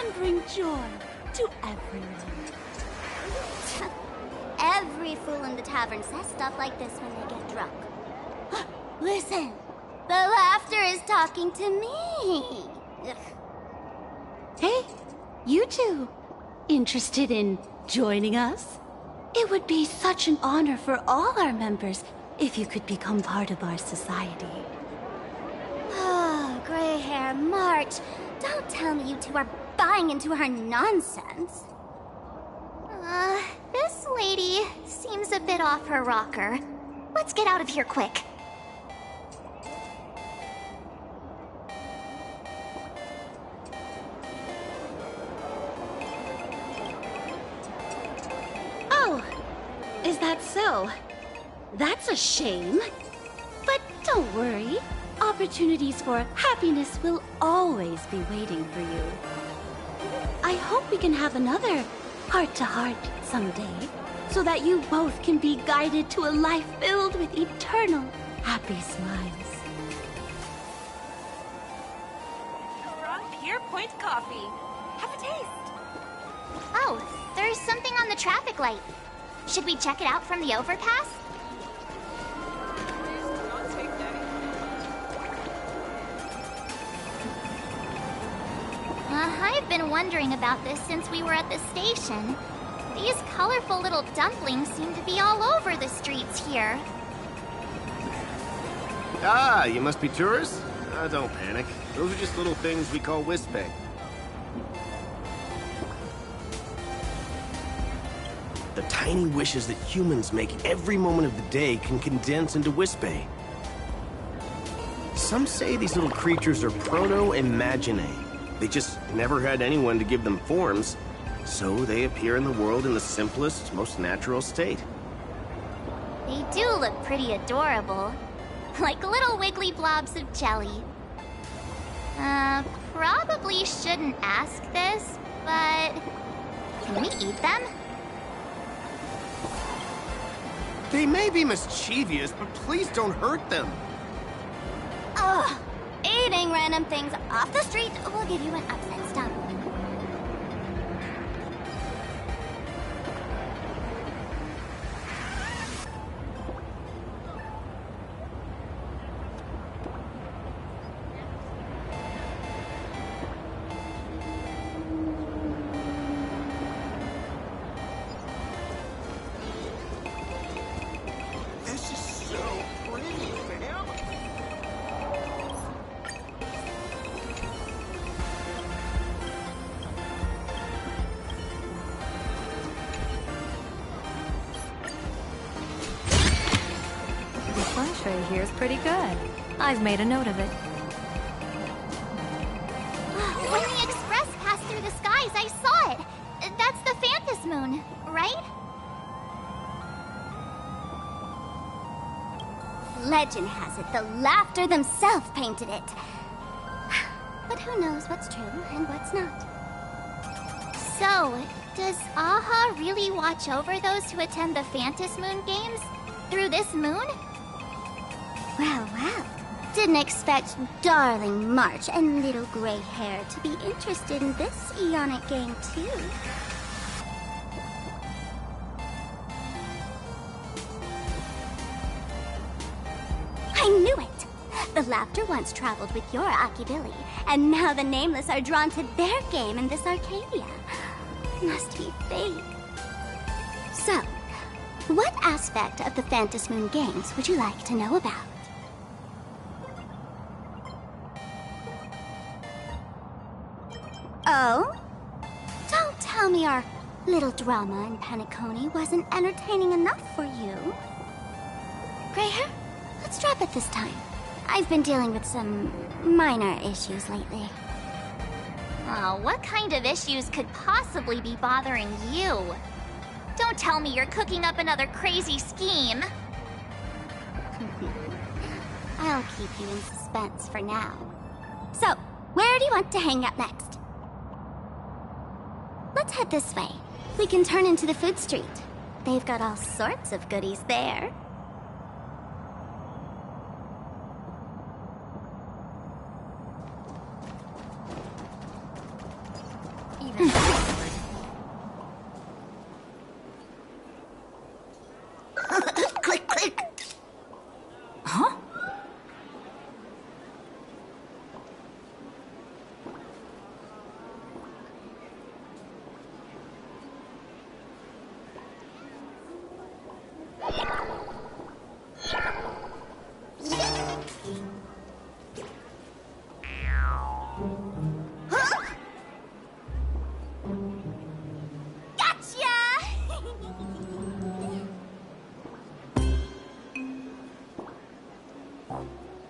and bring joy to everyone. Every fool in the tavern says stuff like this when they get drunk. Listen, the laughter is talking to me. Ugh. Hey, you two, interested in joining us? It would be such an honor for all our members if you could become part of our society. Oh, gray hair March, don't tell me you two are buying into her nonsense. This lady seems a bit off her rocker. Let's get out of here quick. Oh, is that so? That's a shame. But don't worry, I'll Opportunities for happiness will always be waiting for you. I hope we can have another heart-to-heart someday, so that you both can be guided to a life filled with eternal happy smiles. Strong Pure Point coffee. Have a taste. Oh, there's something on the traffic light. Should we check it out from the overpass? I've been wondering about this since we were at the station. These colorful little dumplings seem to be all over the streets here. Ah, you must be tourists? Don't panic. Those are just little things we call wispay. The tiny wishes that humans make every moment of the day can condense into wispay. Some say these little creatures are proto-imaginae. They just never had anyone to give them forms, so they appear in the world in the simplest, most natural state. They do look pretty adorable. Like little wiggly blobs of jelly. Probably shouldn't ask this, but can we eat them? They may be mischievous, but please don't hurt them. Ugh! Eating random things off the street will give you an upset stomach. This is so pretty, ma'am. The feng shui here is pretty good. I've made a note of it. When the express passed through the skies, I saw it. That's the Phantom Moon, right? Legend has it the Laughter themselves painted it. But who knows what's true and what's not. So, does Aha really watch over those who attend the Phantom Moon games? Through this moon? Well, well. Didn't expect darling March and little gray hair to be interested in this Eonic game, too. I knew it! The Laughter once traveled with your Akibilly, and now the Nameless are drawn to their game in this Arcadia. Must be fate. So, what aspect of the Phantom Moon games would you like to know about? Oh? Don't tell me our little drama in Paniconi wasn't entertaining enough for you. Gray hair? Let's drop it this time. I've been dealing with some minor issues lately. Oh, what kind of issues could possibly be bothering you? Don't tell me you're cooking up another crazy scheme. I'll keep you in suspense for now. So, where do you want to hang out next? Let's head this way. We can turn into the food street. They've got all sorts of goodies there. Click, click. Huh?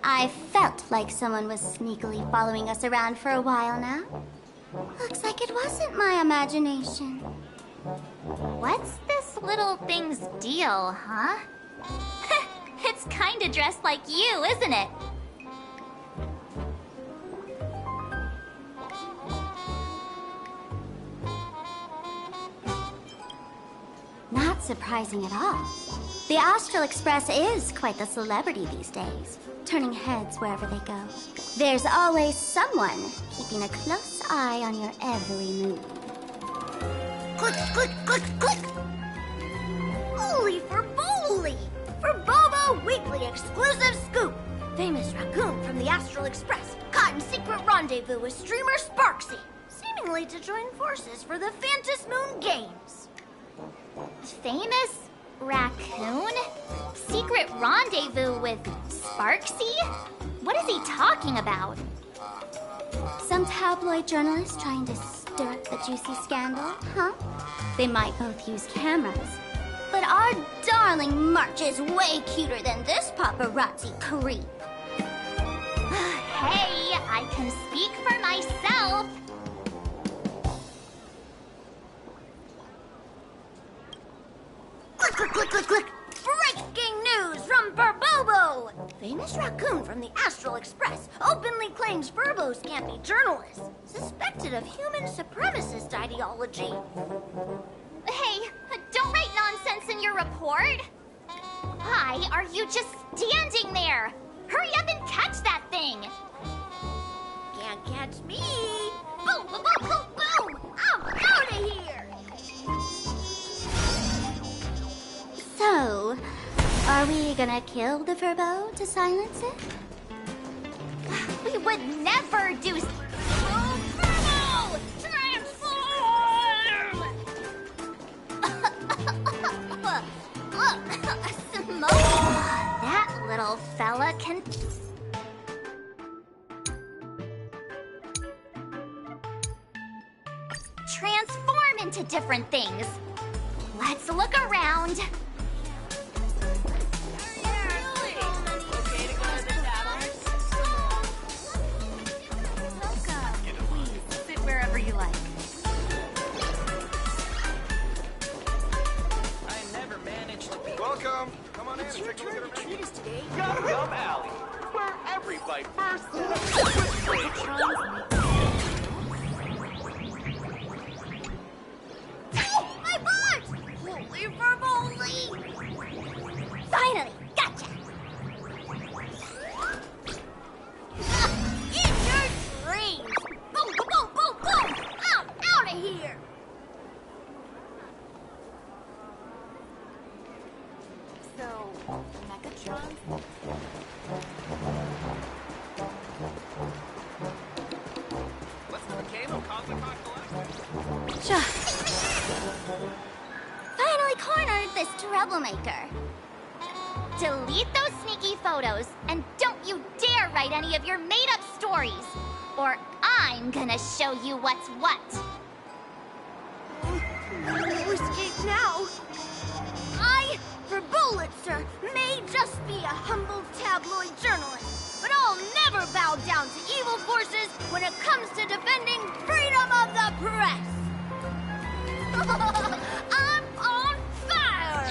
I felt like someone was sneakily following us around for a while now. Looks like it wasn't my imagination. What's this little thing's deal, huh? It's kinda dressed like you, isn't it? surprising at all. The Astral Express is quite the celebrity these days, turning heads wherever they go. There's always someone keeping a close eye on your every move. Click, click, click, click! Holy for Bowly! For Bobo Weekly exclusive scoop! Famous raccoon from the Astral Express caught in secret rendezvous with streamer Sparksy, seemingly to join forces for the Phantom Moon Games. Famous raccoon? Secret rendezvous with Sparksy? What is he talking about? Some tabloid journalist trying to stir up the juicy scandal, huh? They might both use cameras. But our darling March is way cuter than this paparazzi creep. Hey, I can speak for myself. Click, click, click, click, click! Breaking news from Burbobo! Famous raccoon from the Astral Express openly claims Burbos can't be journalists, suspected of human supremacist ideology. Hey, don't write nonsense in your report. Why are you just standing there? Hurry up and catch that thing. Can't catch me! Boom, boom, boom, boom, boom! I'm out of here! So, are we gonna kill the Furbo to silence it? We would never do... Furbo! Transform! Smoke! That little fella can... transform into different things. Let's look around. Sit wherever you like. I never managed to be. Welcome. Come on in and It's your take a look turn at to our treat us today. Gum Gum Alley, where every bite first. My butt! Holy for Bowly! Finally, gotcha! In your dreams! Boom, boom, boom, boom, boom! I'm out of here! So, Megatron? What's the camo Finally cornered this troublemaker. Delete those sneaky photos, and don't you dare write any of your made-up stories, or I'm gonna show you what's what. No escape now! I, for Bullitzer, may just be a humble tabloid journalist, but I'll never bow down to evil forces when it comes to defending freedom of the press! I'm on fire!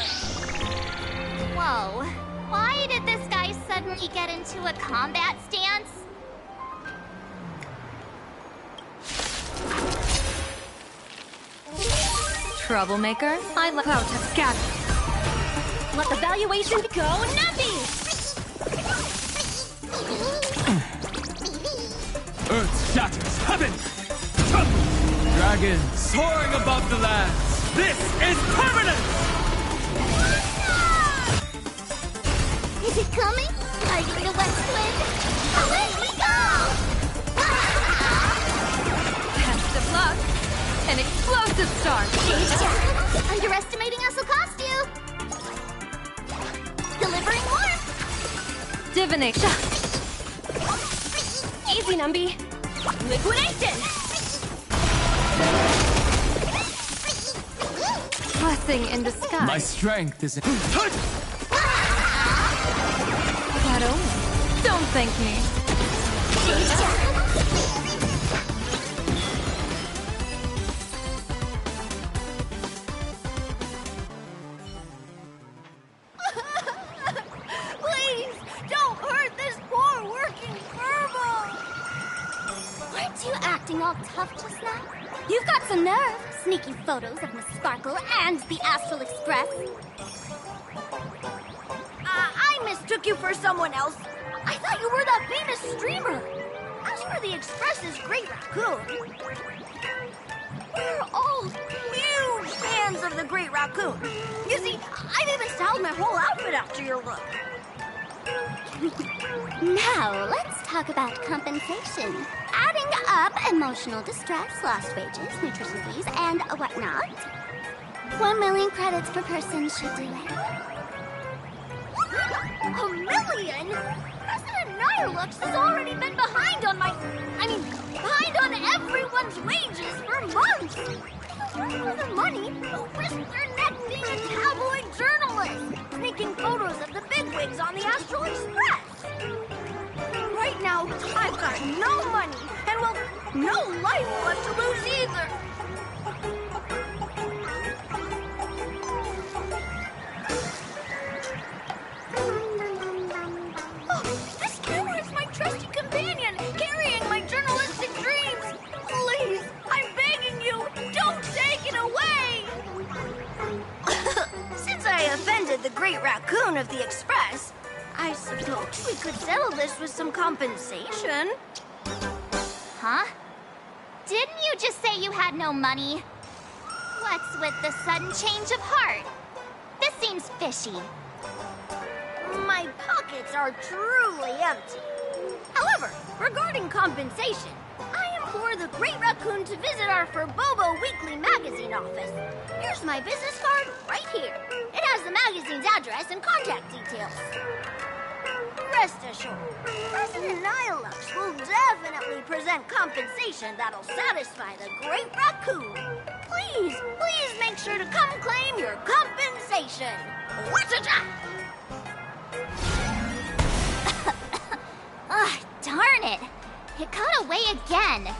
Whoa, why did this guy suddenly get into a combat stance? Troublemaker, I love how to scatter. Let the valuation go numpy! Earth shatters heaven! Dragons soaring above the lands! This is permanent! Is it coming? Riding the west wind? Let me go! Best of luck. An explosive start. Underestimating us will cost you. Delivering warmth. Divination. Easy, Numby. Liquidation. Blessing in disguise. My strength is in... That omen. Don't thank me. Please, don't hurt this poor working Furbo! Aren't you acting all all tough just now? You've got some nerve, sneaking photos of Miss Sparkle and the Astral Express. I mistook you for someone else. I thought you were that famous streamer. As for the Express's Great Raccoon, we're all huge fans of the Great Raccoon. You see, I've even styled my whole outfit after your look. Now, let's talk about compensation. Adding up emotional distress, lost wages, nutrition fees, and whatnot. 1 million credits per person should do it. $1 million? President Nihilux has already been behind on behind on everyone's wages for months. For the money, who risked their neck being a tabloid journalist, sneaking photos of the bigwigs on the Astral Express. Right now, I've got no money, and well, no life left to lose either. Oh, this camera is my trusty companion, carrying my journalistic dreams. Please, I'm begging you, don't take it away! Since I offended the Great Raccoon of the Express, I suppose we could settle this with some compensation. Huh? Didn't you just say you had no money? What's with the sudden change of heart? This seems fishy. My pockets are truly empty. However, regarding compensation, I implore the Great Raccoon to visit our Furbobo Weekly magazine office. Here's my business card right here. It has the magazine's address and contact details. Rest assured, President Nihilux will definitely present compensation that'll satisfy the Great Raccoon. Please make sure to come claim your compensation. Whateva! Ugh, darn it! It got away again.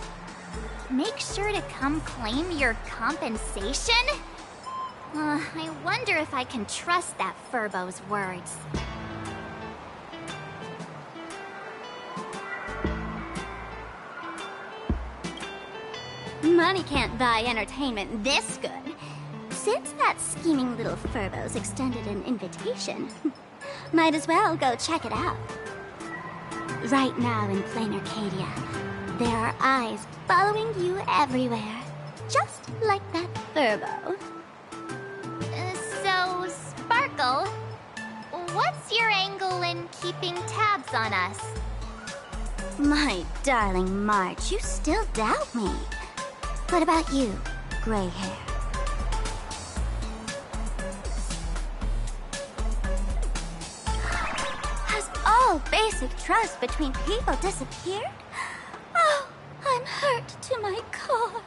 Make sure to come claim your compensation? I wonder if I can trust that Furbo's words. Money can't buy entertainment this good. Since that scheming little Furbo's extended an invitation, might as well go check it out. Right now in plain Arcadia, there are eyes following you everywhere, just like that Furbo. So, Sparkle, what's your angle in keeping tabs on us? My darling March, you still doubt me. What about you, gray hair? Has all basic trust between people disappeared? Oh, I'm hurt to my core.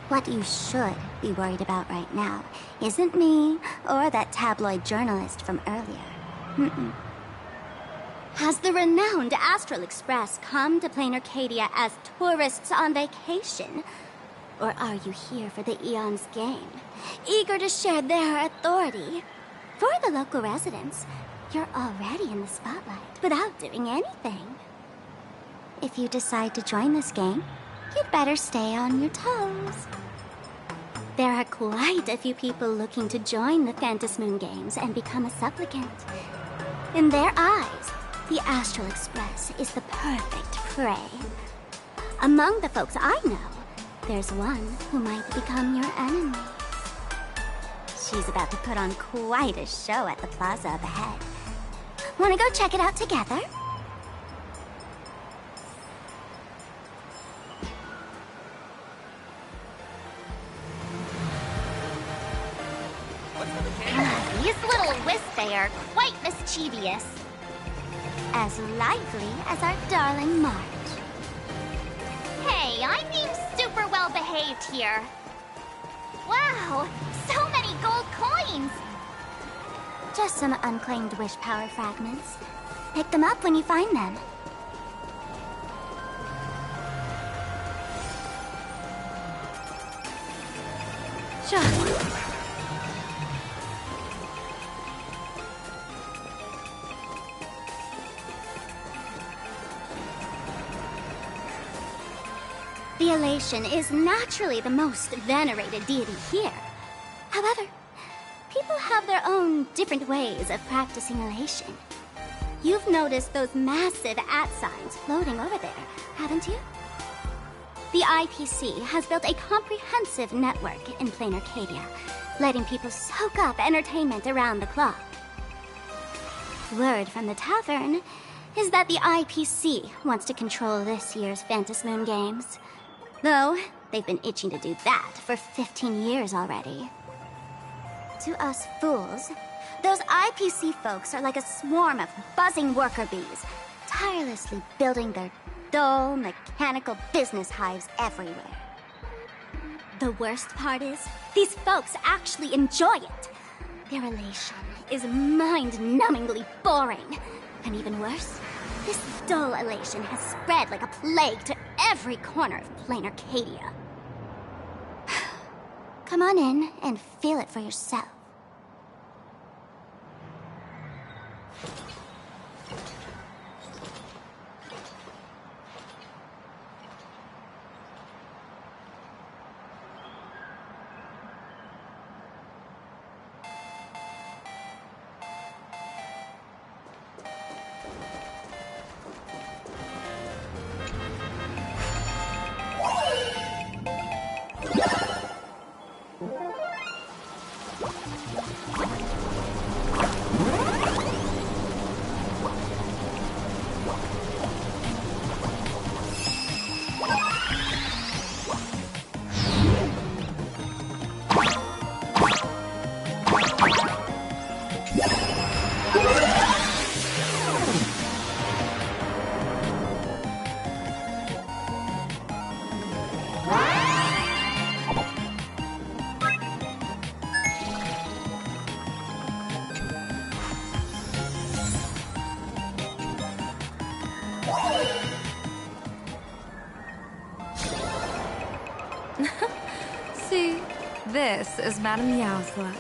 What you should be worried about right now isn't me or that tabloid journalist from earlier. Has the renowned Astral Express come to plain Arcadia as tourists on vacation? Or are you here for the Eon's game, eager to share their authority? For the local residents, you're already in the spotlight without doing anything. If you decide to join this game, you'd better stay on your toes. There are quite a few people looking to join the Phantasmoon Games and become a supplicant. In their eyes, the Astral Express is the perfect prey. Among the folks I know, there's one who might become your enemy. She's about to put on quite a show at the plaza up ahead. Wanna go check it out together? These little Wispy are quite mischievous. As lively as our darling March. Hey, I'm being super well behaved here. Wow, so many gold coins! Just some unclaimed wish power fragments. Pick them up when you find them. Sure. elation is naturally the most venerated deity here. However, people have their own different ways of practicing elation. You've noticed those massive @ signs floating over there, haven't you? The IPC has built a comprehensive network in plain Arcadia, letting people soak up entertainment around the clock. Word from the tavern is that the IPC wants to control this year's Phantasmoon Games. Though, they've been itching to do that for 15 years already. To us fools, those IPC folks are like a swarm of buzzing worker bees, tirelessly building their dull, mechanical business hives everywhere. The worst part is, these folks actually enjoy it. Their elation is mind-numbingly boring. And even worse, this dull elation has spread like a plague to every corner of plain Arcadia. Come on in and feel it for yourself. See, this is Madame Yao's luck.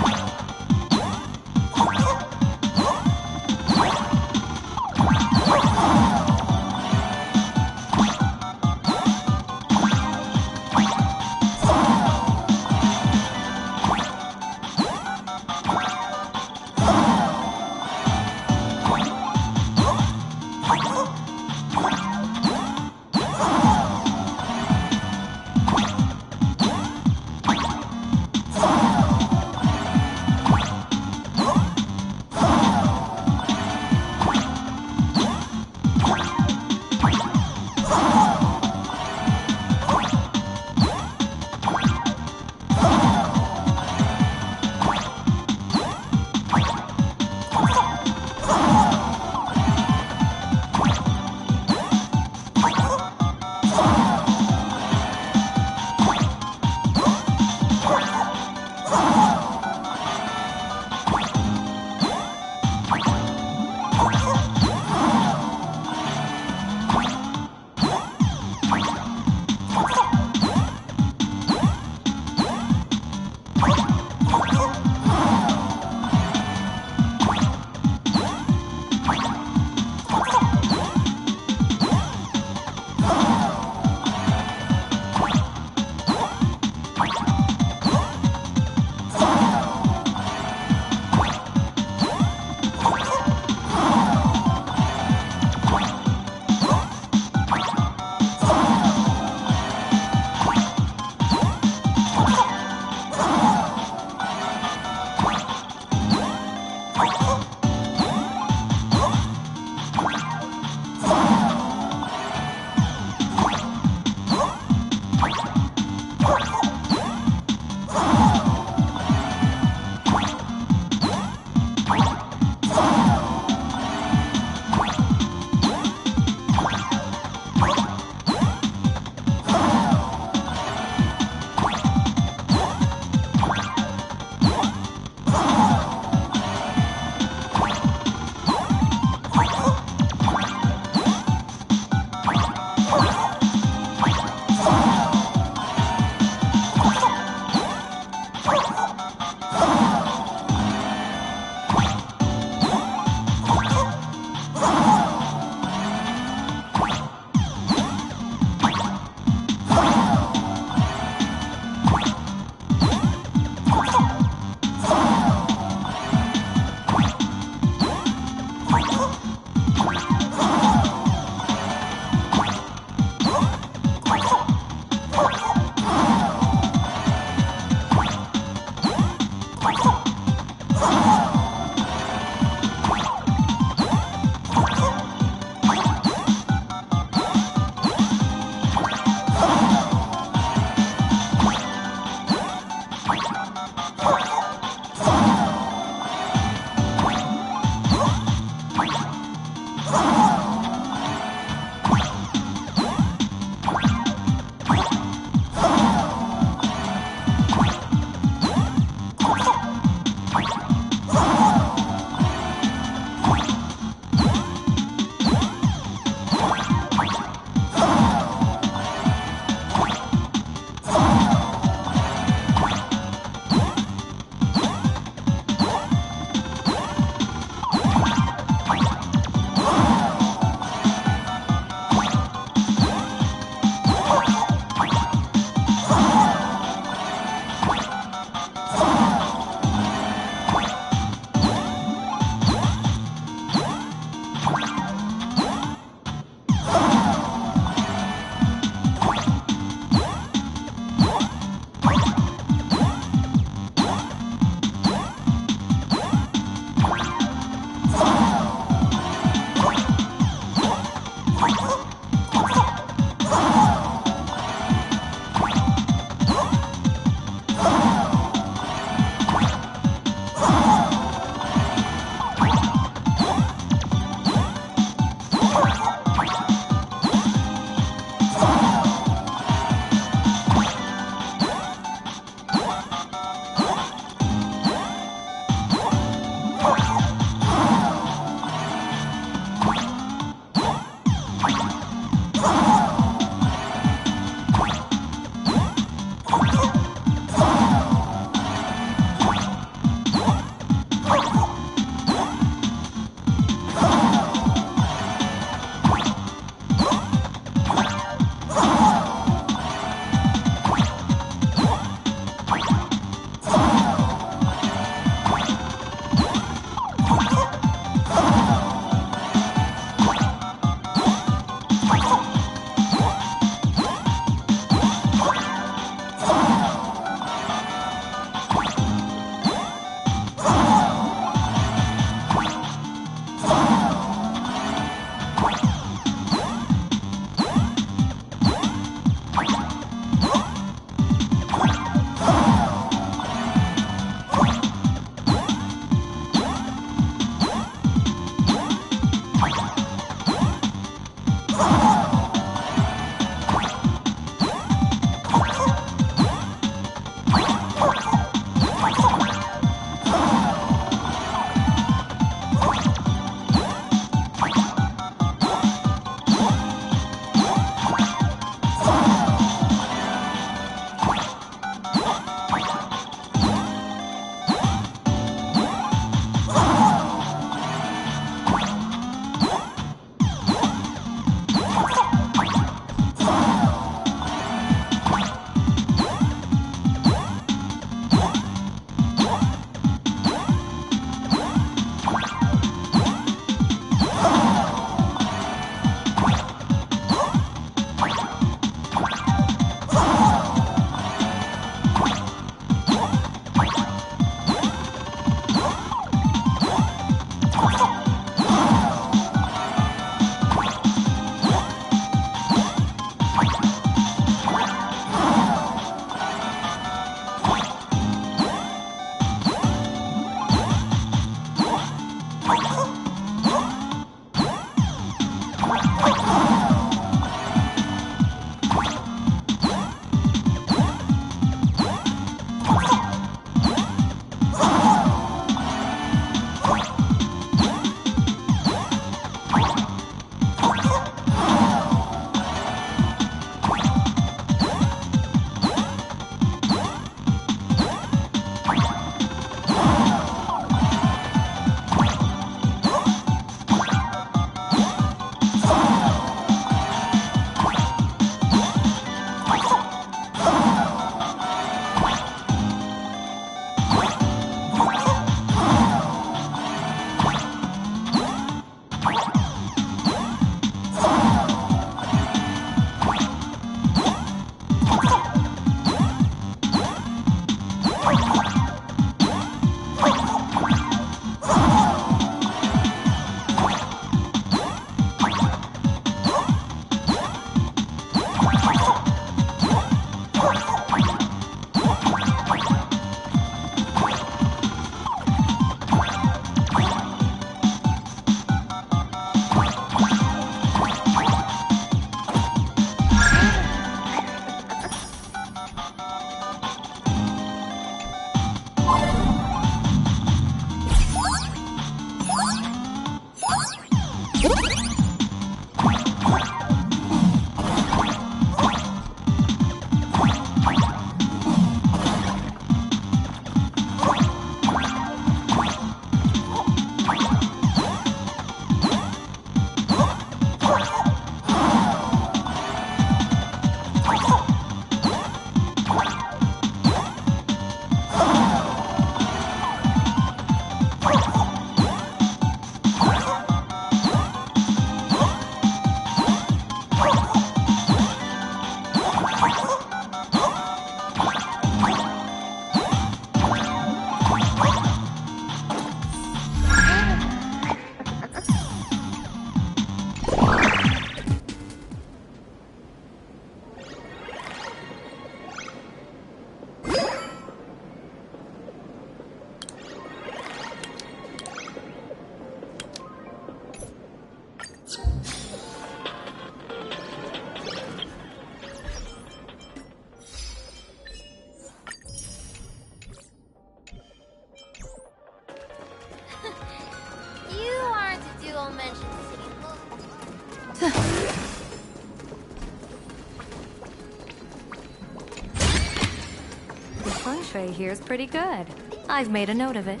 feng shui here's pretty good. I've made a note of it.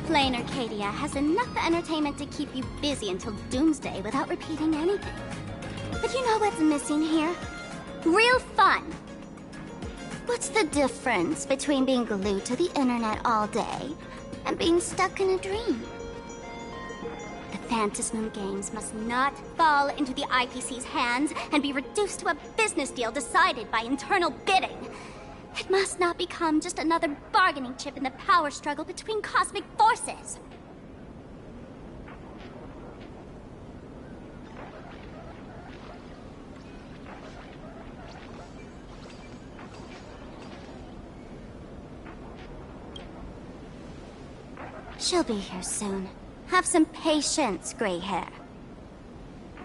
Plain Arcadia has enough entertainment to keep you busy until doomsday without repeating anything. But you know what's missing here? Real fun! What's the difference between being glued to the internet all day and being stuck in a dream? The Phantasmoon Games must not fall into the IPC's hands and be reduced to a business deal decided by internal bidding. It must not become just another bargaining chip in the power struggle between cosmic forces. She'll be here soon. Have some patience, gray hair.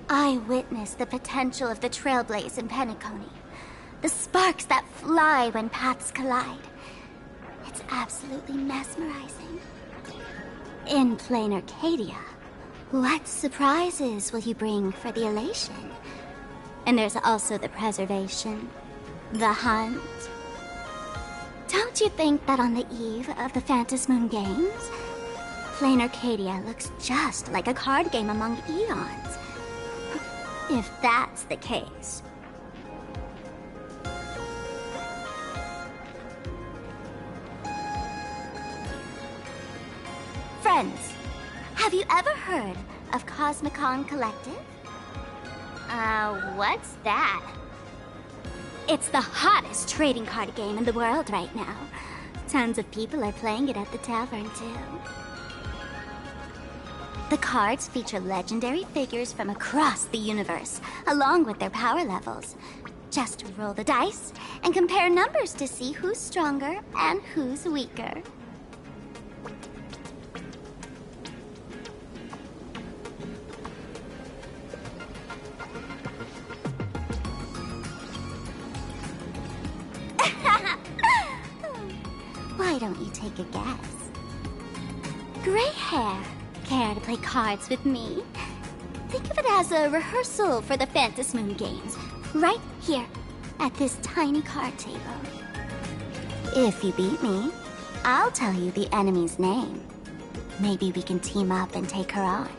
I witnessed the potential of the Trailblaze in Penacony. The sparks that fly when paths collide. It's absolutely mesmerizing. In plain Arcadia, what surprises will you bring for the elation? And there's also the preservation, the hunt. Don't you think that on the eve of the Phantasmoon Games, plain Arcadia looks just like a card game among eons? If that's the case, friends, have you ever heard of Cosmicon Collective? What's that? It's the hottest trading card game in the world right now. Tons of people are playing it at the tavern, too. The cards feature legendary figures from across the universe, along with their power levels. Just roll the dice and compare numbers to see who's stronger and who's weaker. Why don't you take a guess? Gray hair, care to play cards with me? Think of it as a rehearsal for the Phantasmoon Games, right here, at this tiny card table. If you beat me, I'll tell you the enemy's name. Maybe we can team up and take her on.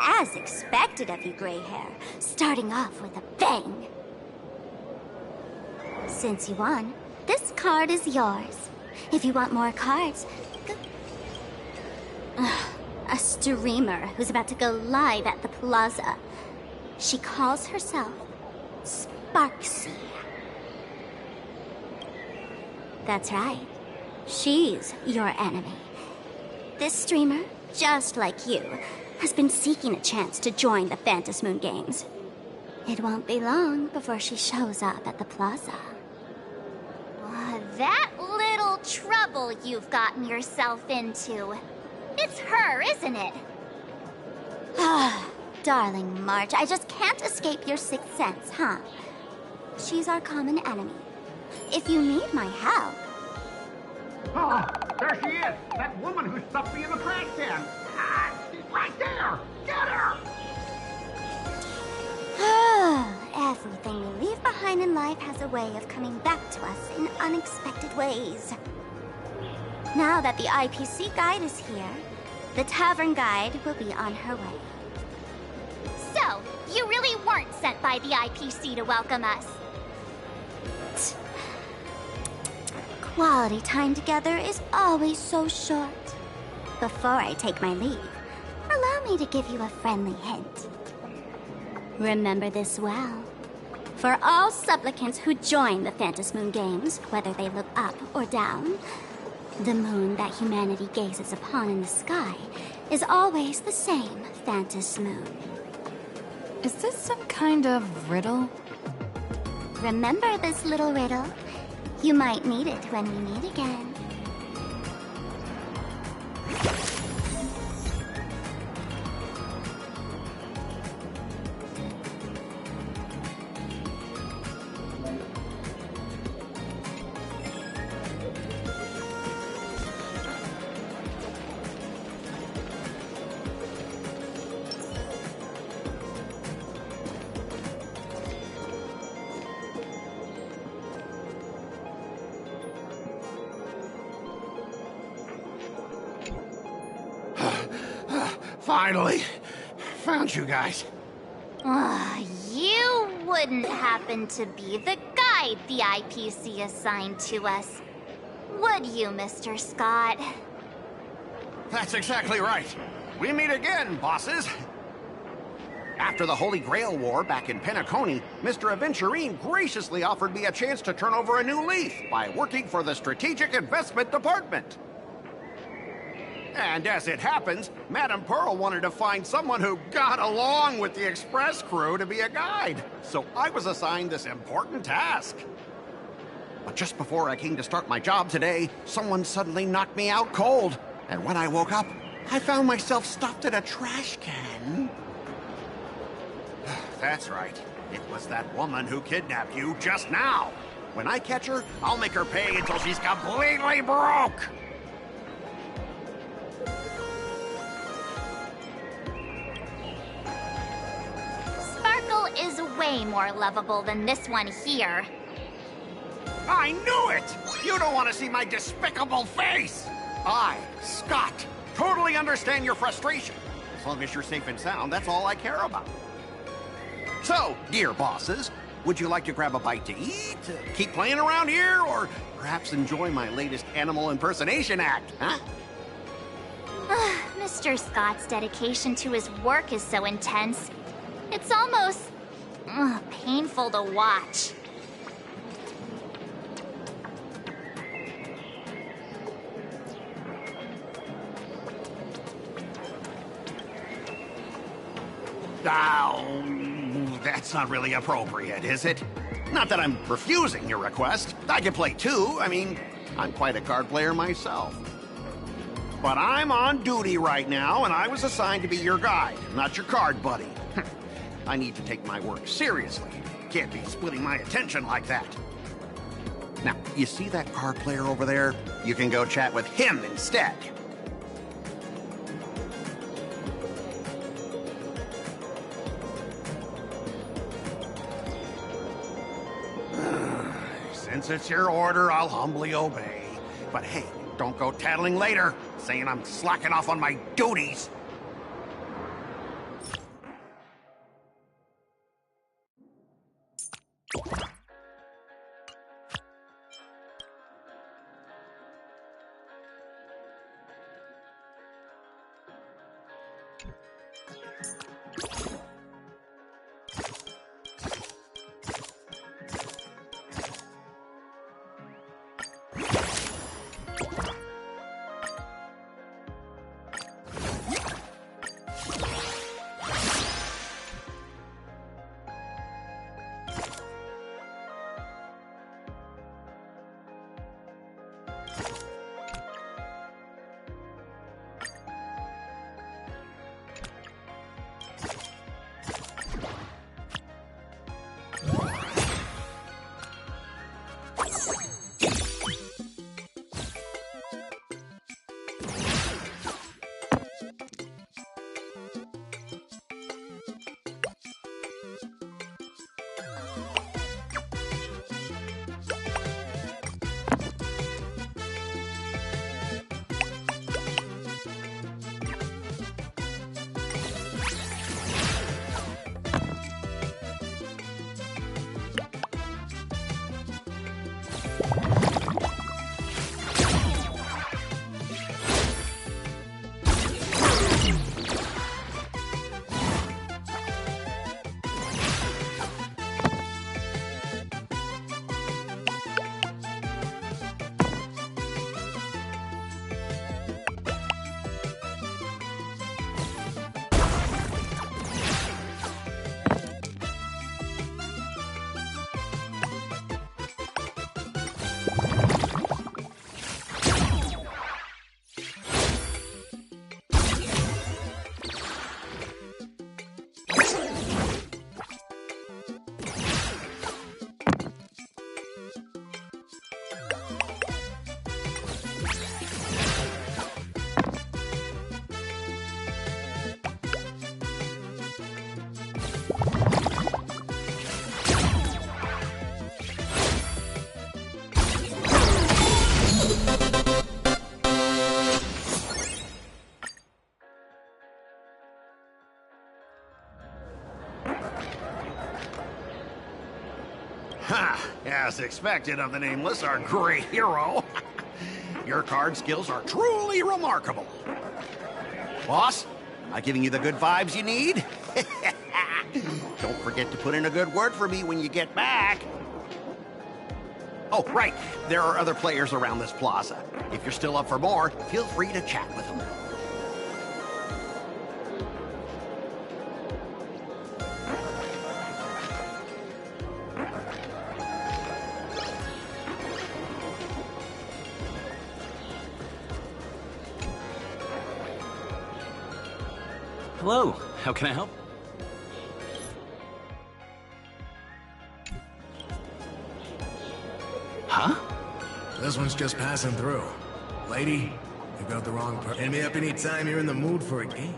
As expected of you, gray hair, starting off with a bang. Since you won, this card is yours. If you want more cards, go... A streamer who's about to go live at the plaza. She calls herself Sparksy. That's right. She's your enemy. This streamer, just like you, has been seeking a chance to join the Phantasmoon Games. It won't be long before she shows up at the plaza. That little trouble you've gotten yourself into. It's her, isn't it? Darling March, I just can't escape your sixth sense, huh? She's our common enemy. If you need my help... Oh, there she is! That woman who stuffed me in the trash can! She's right there! Get her! Everything we leave behind in life has a way of coming back to us in unexpected ways. Now that the IPC guide is here, the tavern guide will be on her way. So, you really weren't sent by the IPC to welcome us? Quality time together is always so short. Before I take my leave, allow me to give you a friendly hint. Remember this well. For all supplicants who join the Phantas Moon Games, whether they look up or down, the moon that humanity gazes upon in the sky is always the same Phantas Moon. Is this some kind of riddle? Remember this little riddle? You might need it when we meet again. Finally, found you guys. You wouldn't happen to be the guide the IPC assigned to us, would you, Mr. Scott? That's exactly right. We meet again, bosses. After the Holy Grail War back in Penacony, Mr. Aventurine graciously offered me a chance to turn over a new leaf by working for the Strategic Investment Department. And as it happens, Madame Pearl wanted to find someone who got along with the Express crew to be a guide. So I was assigned this important task. But just before I came to start my job today, someone suddenly knocked me out cold. And when I woke up, I found myself stuffed in a trash can. That's right. It was that woman who kidnapped you just now. When I catch her, I'll make her pay until she's completely broke. Sparkle is way more lovable than this one here. I knew it! You don't want to see my despicable face! I, Scott, totally understand your frustration. As long as you're safe and sound, that's all I care about. So, dear bosses, would you like to grab a bite to eat, keep playing around here, or perhaps enjoy my latest animal impersonation act, huh? Mr. Scott's dedication to his work is so intense. It's almost painful to watch. Oh, that's not really appropriate, is it? Not that I'm refusing your request. I can play too. I mean, I'm quite a card player myself. But I'm on duty right now, and I was assigned to be your guide, not your card buddy. I need to take my work seriously. Can't be splitting my attention like that. Now, you see that card player over there? You can go chat with him instead. Since it's your order, I'll humbly obey. But hey, don't go tattling later, saying I'm slacking off on my duties. As expected of the Nameless, our great hero. Your card skills are truly remarkable. Boss, am I giving you the good vibes you need? Don't forget to put in a good word for me when you get back. Oh, right. There are other players around this plaza. If you're still up for more, feel free to chat with them. Hello, how can I help? Huh? This one's just passing through. Lady, you got the wrong person. Hit me up anytime you're in the mood for a game.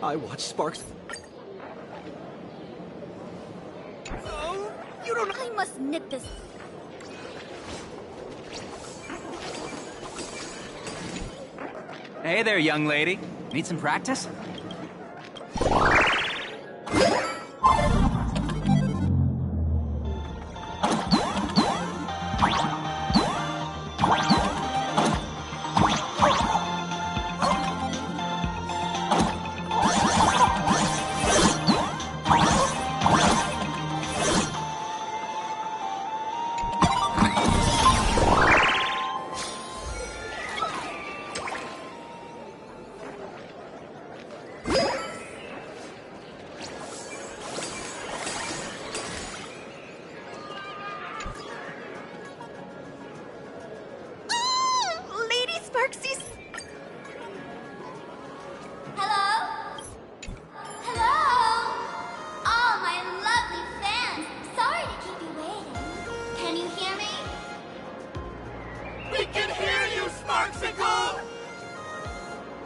I watch Sparks. Oh, you don't. I must nip this. Hey there, young lady. Need some practice?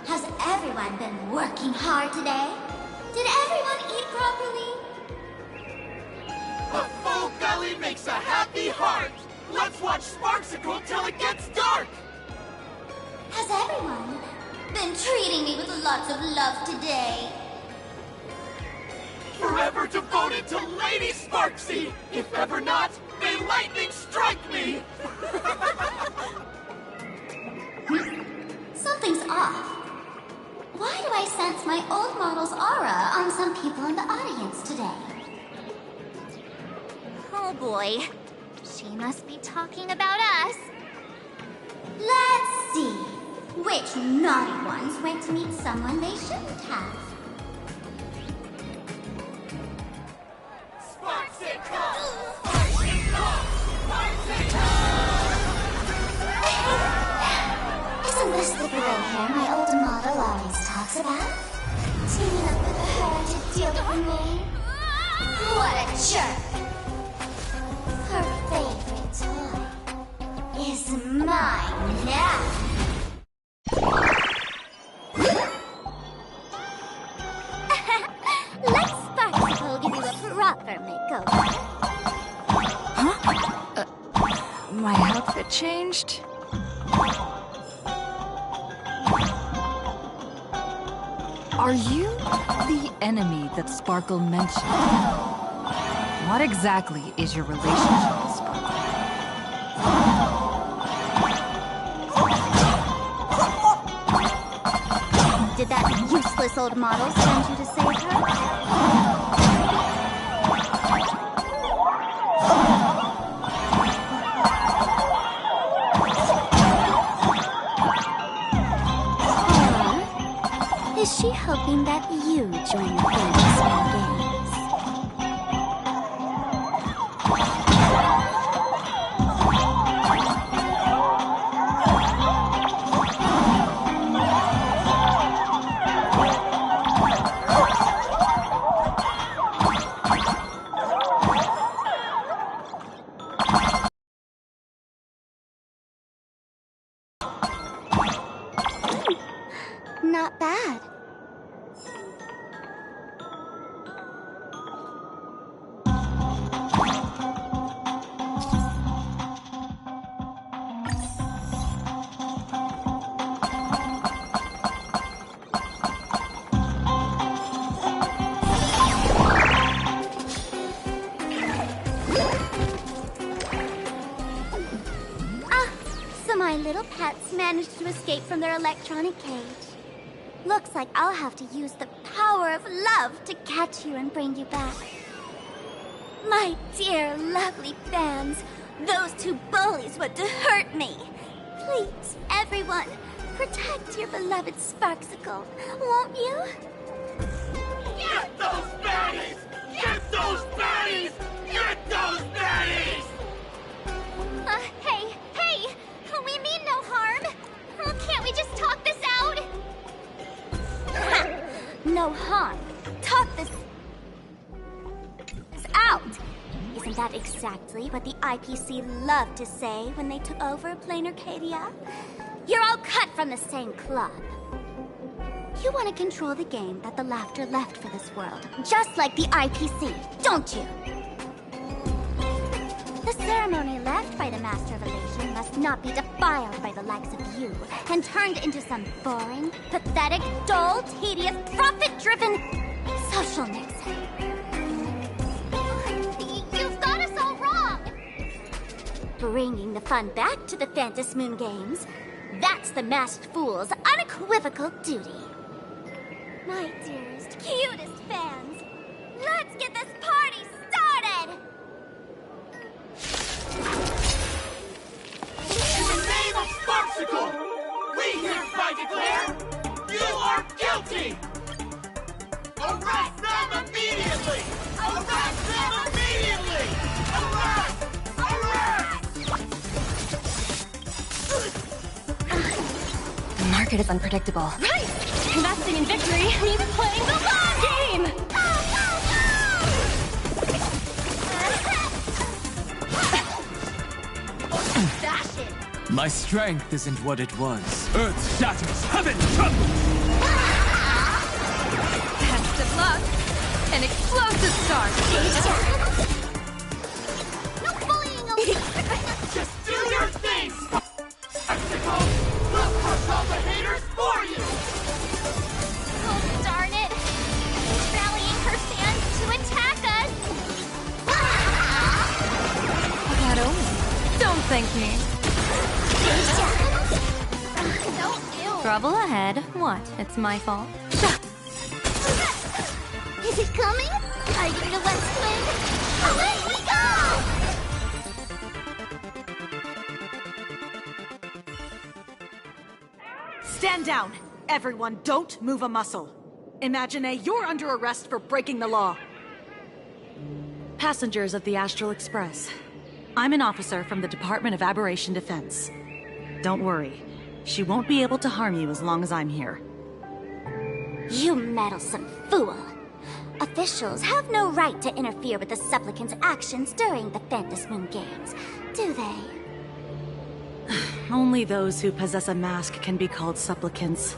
Has everyone been working hard today? Did everyone eat properly? A full belly makes a happy heart. Let's watch Sparksicle till it gets dark. Has everyone been treating me with lots of love today? Forever devoted to Lady Sparksy. If ever not, may lightning strike me. Something's off. Why do I sense my old model's aura on some people in the audience today? Oh boy. She must be talking about us. Let's see. Which naughty ones went to meet someone they shouldn't have? Isn't this the gray hair my old model always talks about? Teaming up with her to deal with me? What a jerk! Her favorite toy is mine now. Let Sparksicle give you a proper makeover. Huh? My outfit changed? Are you the enemy that Sparkle mentioned? What exactly is your relationship with Sparkle? Did that useless old model send you to save her? she hoping that you join the Fantasy Games? Not bad. So my little pets managed to escape from their electronic cage. Looks like I'll have to use the power of love to catch you and bring you back. My dear, lovely fans, those two bullies want to hurt me. Please, everyone, protect your beloved Sparksicle, won't you? Get those baddies! Get those baddies! Get those baddies! Hey, we mean no harm. Can't we just talk this out? No harm. Talk this out. Isn't that exactly what the IPC loved to say when they took over Plain Arcadia? You're all cut from the same club. You want to control the game that the laughter left for this world, just like the IPC, don't you? The ceremony left by the Master of Elation must not be defiled by the likes of you and turned into some boring, pathetic, dull, tedious, profit-driven social mixer. You've got us all wrong! Bringing the fun back to the Phantasmoon Games, that's the Masked Fool's unequivocal duty. My dearest, cutest fans, let's get this party started! In the name of Sparksicle, we hereby declare you are guilty! Arrest them immediately! Arrest them immediately! Arrest! The market is unpredictable. Right! Investing in victory means playing the long game! My strength isn't what it was. Earth shatters, heaven trembles! Best of luck! An explosive start! No bullying, Just do your thing, Sparksicle! We'll crush all the haters for you! Oh, darn it! She's rallying her fans to attack us! That only. Don't thank me. Trouble ahead. What? It's my fault. Is it coming? Tiger to West Wind! Away we go! Stand down! Everyone, don't move a muscle. Imagine you're under arrest for breaking the law. Passengers of the Astral Express. I'm an officer from the Department of Aberration Defense. Don't worry. She won't be able to harm you as long as I'm here. You meddlesome fool! Officials have no right to interfere with the supplicant's actions during the Phantasmoon Games, do they? Only those who possess a mask can be called supplicants.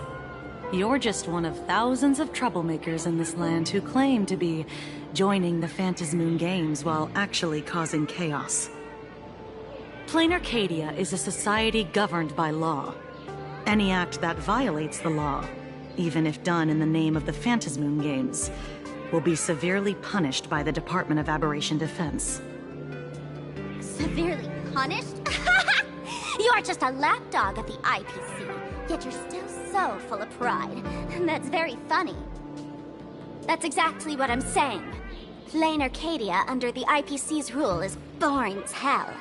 You're just one of thousands of troublemakers in this land who claim to be joining the Phantasmoon Games while actually causing chaos. Plain Arcadia is a society governed by law. Any act that violates the law, even if done in the name of the Phantasmoon Games, will be severely punished by the Department of Aberration Defense. Severely punished? You're just a lapdog of the IPC, yet you're still so full of pride. That's very funny. That's exactly what I'm saying. Plain Arcadia under the IPC's rule is boring as hell.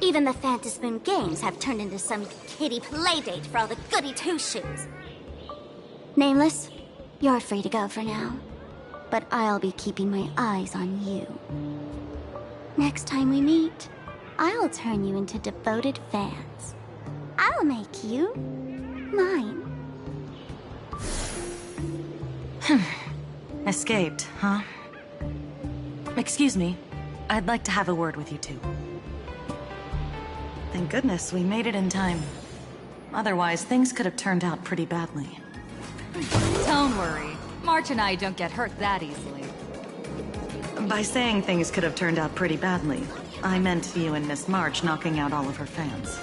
Even the Phantasmoon Games have turned into some kiddie playdate for all the goody two-shoes. Nameless, You're free to go for now. But I'll be keeping my eyes on you. Next time we meet, I'll turn you into devoted fans. I'll make you mine. Escaped, huh? Excuse me. I'd like to have a word with you two. Thank goodness we made it in time. Otherwise, things could have turned out pretty badly. Don't worry. March and I don't get hurt that easily. By saying things could have turned out pretty badly, I meant you and Miss March knocking out all of her fans.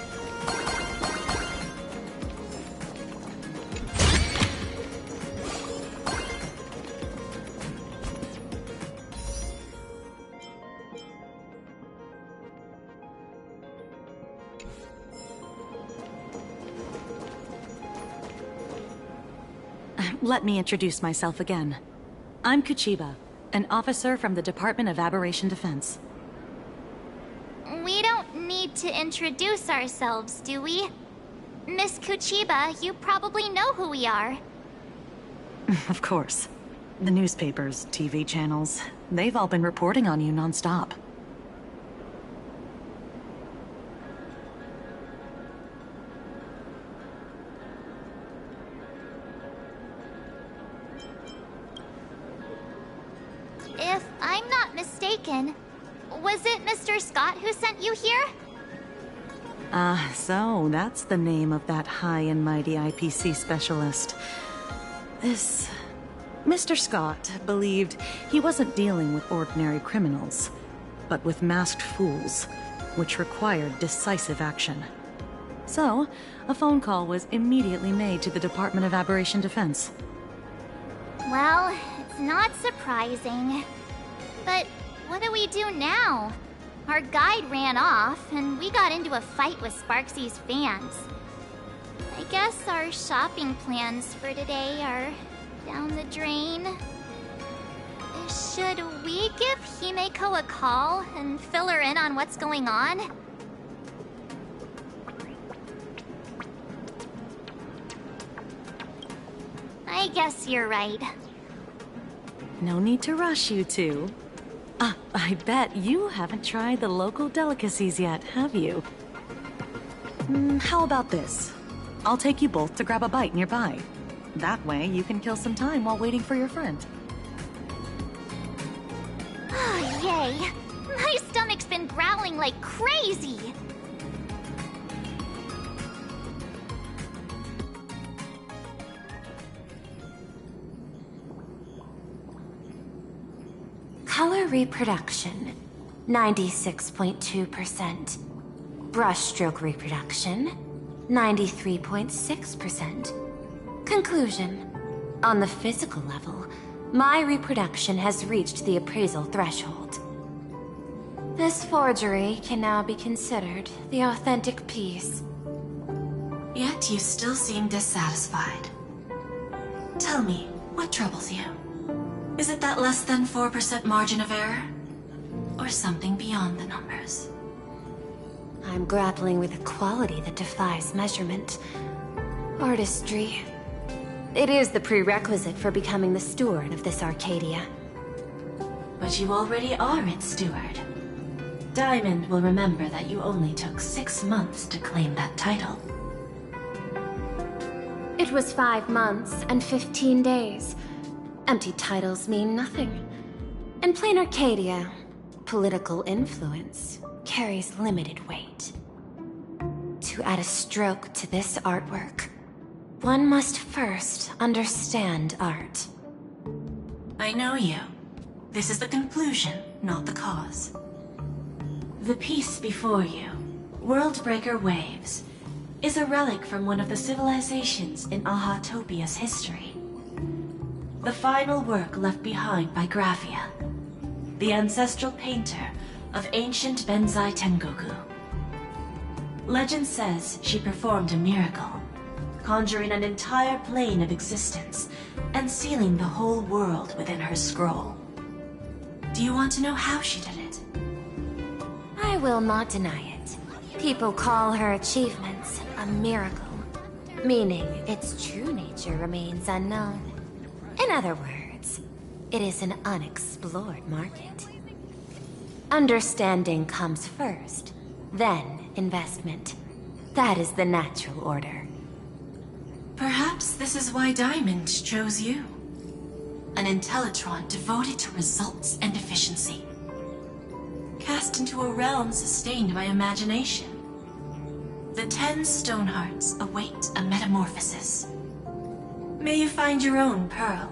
Let me introduce myself again. I'm Kuchiba, an officer from the Department of Aberration Defense. We don't need to introduce ourselves, do we? Miss Kuchiba, you probably know who we are. Of course. The newspapers, TV channels, they've all been reporting on you nonstop. If I'm not mistaken, was it Mr. Scott who sent you here? So that's the name of that high and mighty IPC specialist. This... Mr. Scott believed he wasn't dealing with ordinary criminals, but with masked fools, which required decisive action. So, a phone call was immediately made to the Department of Aberration Defense. Well, it's not surprising. But what do we do now? Our guide ran off, and we got into a fight with Sparksy's fans. I guess our shopping plans for today are down the drain. Should we give Himeko a call and fill her in on what's going on? I guess you're right. No need to rush, you two. I bet you haven't tried the local delicacies yet, have you? How about this? I'll take you both to grab a bite nearby. That way, you can kill some time while waiting for your friend. Oh, yay! My stomach's been growling like crazy! Color reproduction, 96.2%. Brushstroke reproduction, 93.6%. Conclusion. On the physical level, my reproduction has reached the appraisal threshold. This forgery can now be considered the authentic piece. Yet you still seem dissatisfied. Tell me, what troubles you? Is it that less than 4% margin of error? Or something beyond the numbers? I'm grappling with a quality that defies measurement. Artistry. It is the prerequisite for becoming the steward of this Arcadia. But you already are its steward. Diamond will remember that you only took 6 months to claim that title. It was 5 months and 15 days. Empty titles mean nothing. In plain Arcadia, political influence carries limited weight. To add a stroke to this artwork, one must first understand art. I know you. This is the conclusion, not the cause. The piece before you, Worldbreaker Waves, is a relic from one of the civilizations in Ahatopia's history. The final work left behind by Graphia, the ancestral painter of ancient Benzai Tengoku. Legend says she performed a miracle, conjuring an entire plane of existence and sealing the whole world within her scroll. Do you want to know how she did it? I will not deny it. People call her achievements a miracle, meaning its true nature remains unknown. In other words, it is an unexplored market. Understanding comes first, then investment. That is the natural order. Perhaps this is why Diamond chose you. An Intellitron devoted to results and efficiency. Cast into a realm sustained by imagination. The 10 Stonehearts await a metamorphosis. May you find your own pearl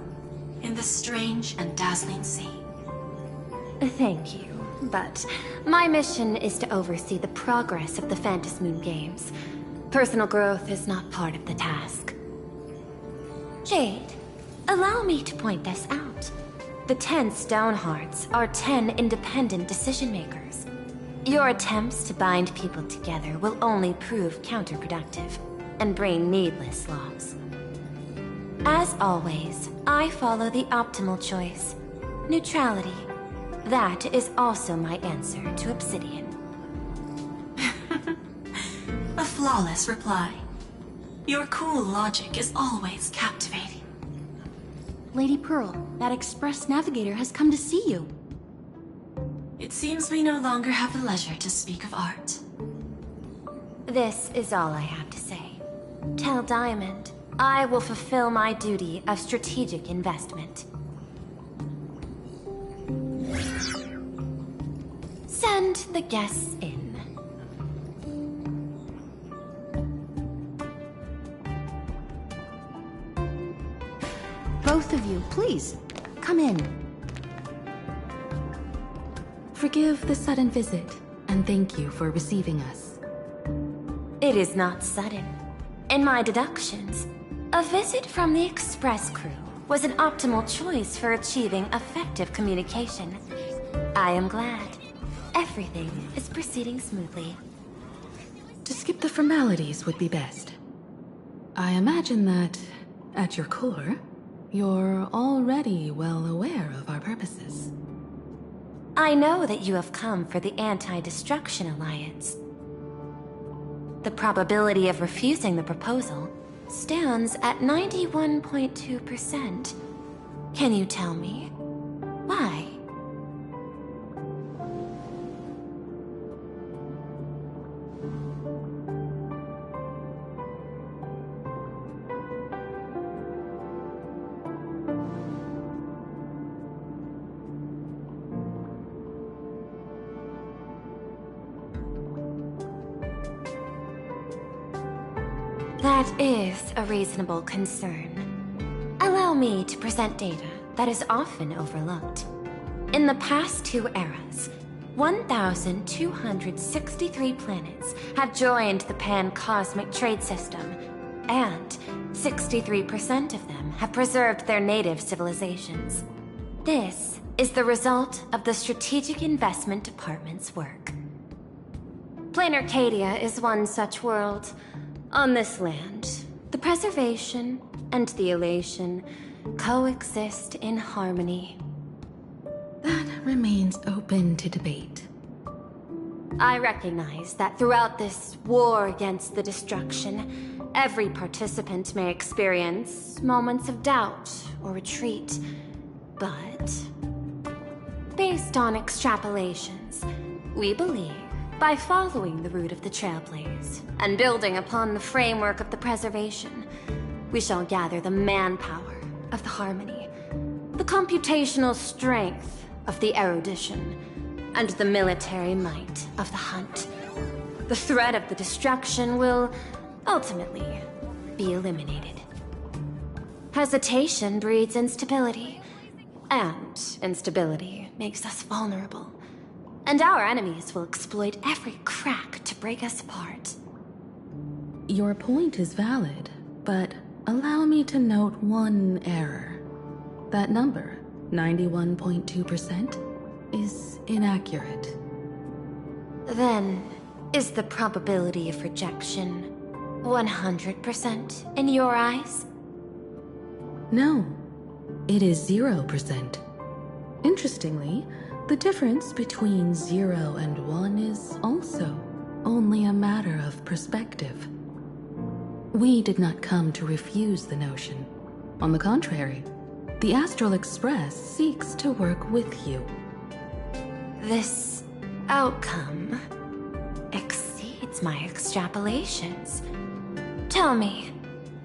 in the strange and dazzling sea. Thank you, but my mission is to oversee the progress of the Phantasmoon Games. Personal growth is not part of the task. Jade, allow me to point this out. The 10 Stonehearts are 10 independent decision-makers. Your attempts to bind people together will only prove counterproductive and bring needless loss. As always, I follow the optimal choice. Neutrality. That is also my answer to Obsidian. A flawless reply. Your cool logic is always captivating. Lady Pearl, that Express Navigator has come to see you. It seems we no longer have the leisure to speak of art. This is all I have to say. Tell Diamond, I will fulfill my duty of strategic investment. Send the guests in. Both of you, please, come in. Forgive the sudden visit, and thank you for receiving us. It is not sudden. In my deductions, a visit from the Express crew was an optimal choice for achieving effective communication. I am glad. Everything is proceeding smoothly. To skip the formalities would be best. I imagine that, at your core, you're already well aware of our purposes. I know that you have come for the Anti-Destruction Alliance. The probability of refusing the proposal stands at 91.2%. Can you tell me why? That is a reasonable concern. Allow me to present data that is often overlooked. In the past 2 eras, 1,263 planets have joined the Pan-Cosmic Trade System, and 63% of them have preserved their native civilizations. This is the result of the Strategic Investment Department's work. Plain Arcadia is one such world. On this land, the preservation and the elation coexist in harmony. That remains open to debate. I recognize that throughout this war against the destruction, every participant may experience moments of doubt or retreat. But, based on extrapolations, we believe by following the route of the Trailblaze and building upon the framework of the preservation, we shall gather the manpower of the harmony, the computational strength of the erudition, and the military might of the hunt. The threat of the destruction will ultimately be eliminated. Hesitation breeds instability, and instability makes us vulnerable. And our enemies will exploit every crack to break us apart. Your point is valid, but allow me to note one error. That number, 91.2%, is inaccurate. Then, is the probability of rejection 100% in your eyes? No, it is 0%. Interestingly, the difference between 0 and 1 is also only a matter of perspective. We did not come to refuse the notion. On the contrary, The Astral Express seeks to work with you. This outcome exceeds my extrapolations. Tell me,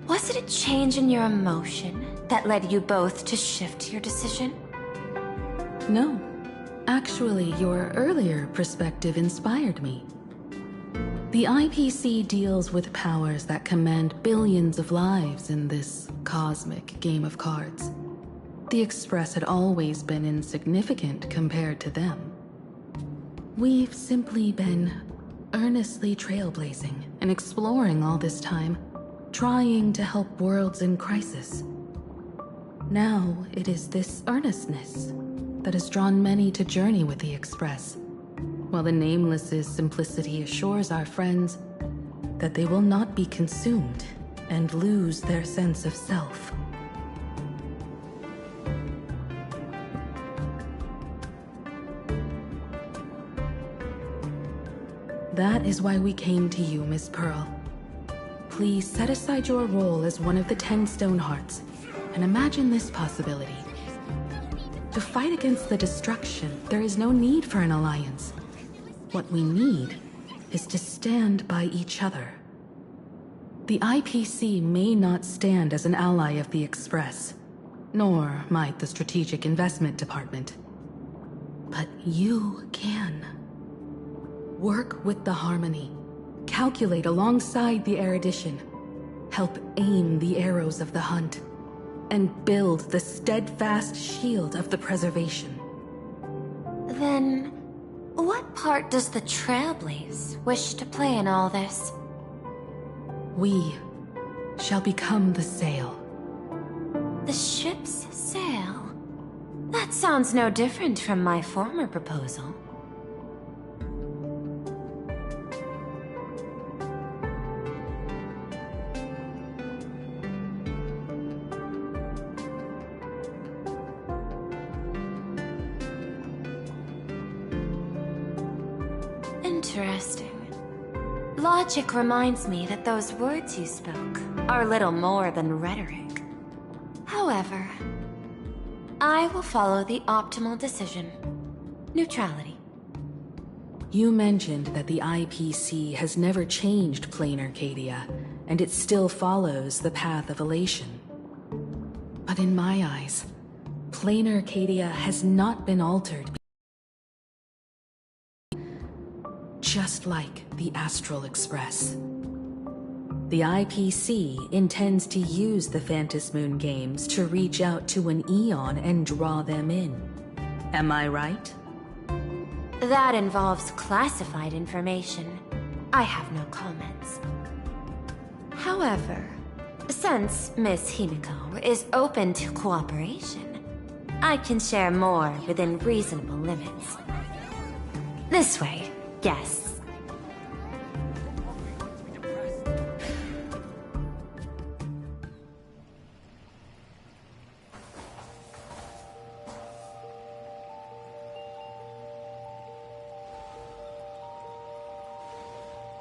was it a change in your emotion that led you both to shift your decision? No. Actually, your earlier perspective inspired me. The IPC deals with powers that command billions of lives in this cosmic game of cards. The Express had always been insignificant compared to them. We've simply been earnestly trailblazing and exploring all this time, trying to help worlds in crisis. Now it is this earnestness that has drawn many to journey with the Express, while the Nameless's simplicity assures our friends that they will not be consumed and lose their sense of self. That is why we came to you, Miss Pearl. Please set aside your role as one of the 10 Stonehearts and imagine this possibility. To fight against the destruction, there is no need for an alliance. What we need is to stand by each other. The IPC may not stand as an ally of the Express, nor might the Strategic Investment Department. But you can. Work with the Harmony, calculate alongside the erudition, help aim the arrows of the hunt, and build the steadfast shield of the preservation. Then, what part does the Trailblaze wish to play in all this? We shall become the sail. The ship's sail? That sounds no different from my former proposal. Interesting. Logic reminds me that those words you spoke are little more than rhetoric. However, I will follow the optimal decision. Neutrality. You mentioned that the IPC has never changed Plain Arcadia, and it still follows the path of elation. But in my eyes, Plain Arcadia has not been altered. Just like the Astral Express. The IPC intends to use the Phantasmoon games to reach out to an Eon and draw them in. Am I right? That involves classified information. I have no comments. However, since Miss Himiko is open to cooperation, I can share more within reasonable limits. This way, guests.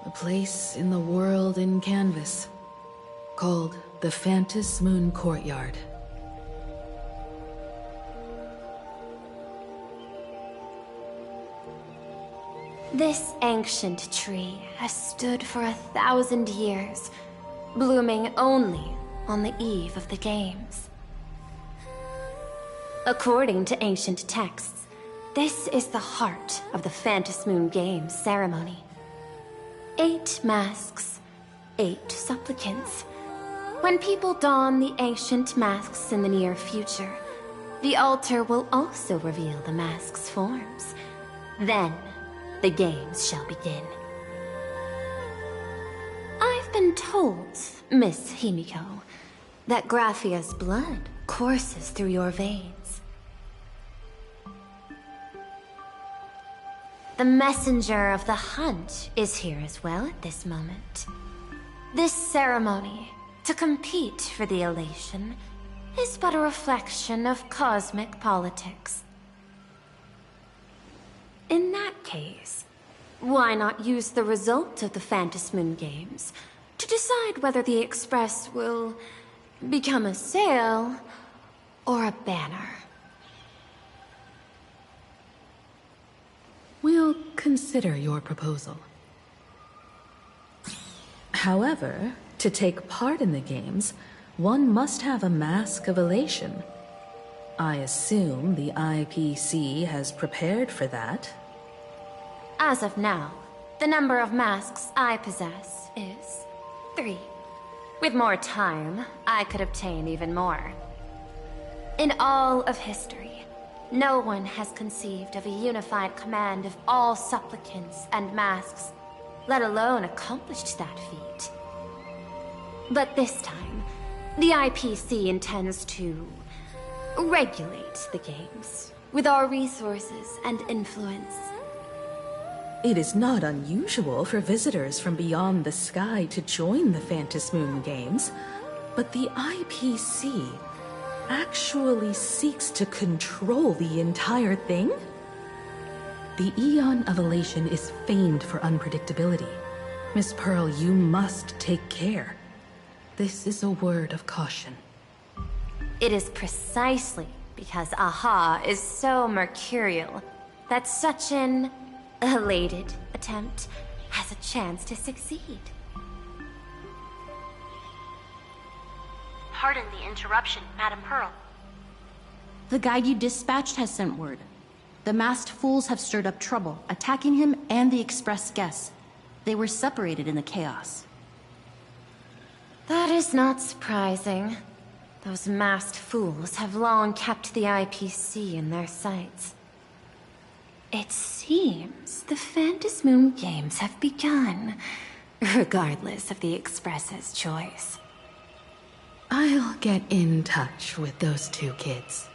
A place in the world in canvas, called the Phantasmoon Courtyard. This ancient tree has stood for 1,000 years, blooming only on the eve of the games. According to ancient texts, this is the heart of the Phantasmoon Games ceremony. 8 masks, 8 supplicants. When people don the ancient masks in the near future, the altar will also reveal the masks' forms. Then, the games shall begin. I've been told, Miss Himiko, that Graphia's blood courses through your veins. The messenger of the hunt is here as well at this moment. This ceremony, to compete for the elation, is but a reflection of cosmic politics. In that case, why not use the result of the Phantasmoon Games to decide whether the Express will become a sail or a banner? We'll consider your proposal. However, to take part in the games, one must have a mask of elation. I assume the IPC has prepared for that. As of now, the number of masks I possess is 3. With more time, I could obtain even more. In all of history, no one has conceived of a unified command of all supplicants and masks, let alone accomplished that feat. But this time, the IPC intends to regulate the games with our resources and influence. It is not unusual for visitors from beyond the sky to join the Phantasmoon Games, but the IPC actually seeks to control the entire thing? The Eon of Elation is famed for unpredictability. Miss Pearl, you must take care. This is a word of caution. It is precisely because Aha is so mercurial that such an elated attempt has a chance to succeed. Pardon the interruption, Madam Pearl. The guide you dispatched has sent word. The masked fools have stirred up trouble, attacking him and the express guests. They were separated in the chaos. That is not surprising. Those masked fools have long kept the IPC in their sights. It seems the Phantasmoon Games have begun, regardless of the Express's choice. I'll get in touch with those 2 kids.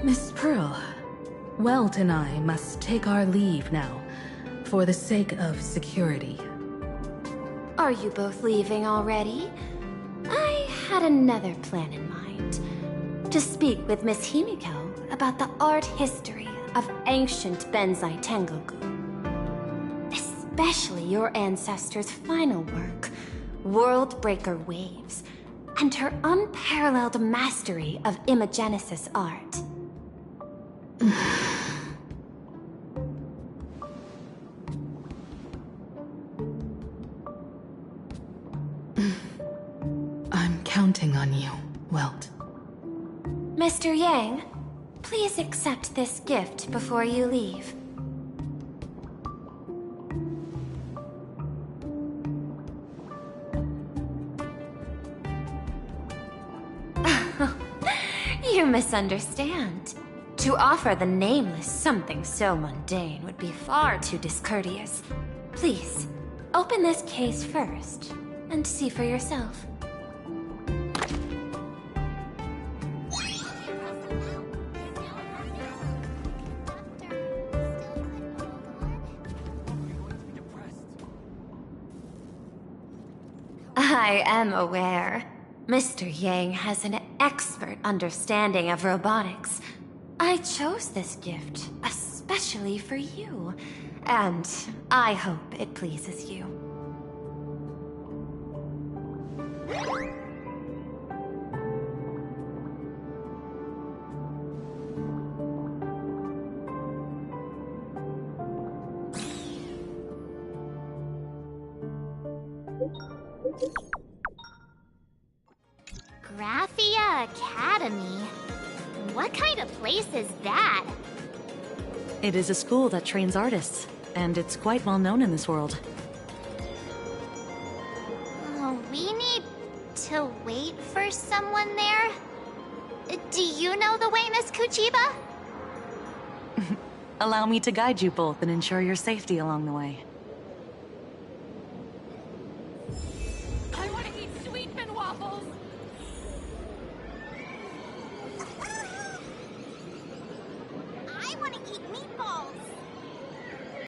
Miss Pearl, Welt and I must take our leave now, for the sake of security. Are you both leaving already? I had another plan in mind. To speak with Miss Himiko about the art history of ancient Benzai Tengoku. Especially your ancestors' final work, World Breaker Waves, and her unparalleled mastery of imagenesis art. I'm counting on you, Welt. Mr. Yang, please accept this gift before you leave. You misunderstand. To offer the Nameless something so mundane would be far too discourteous. Please, open this case first, and see for yourself. I am aware. Mr. Yang has an expert understanding of robotics. I chose this gift especially for you, and I hope it pleases you. Graphia Academy? What kind of place is that? It is a school that trains artists, and it's quite well known in this world. we need to wait for someone there? Do you know the way, Miss Kuchiba? Allow me to guide you both and ensure your safety along the way.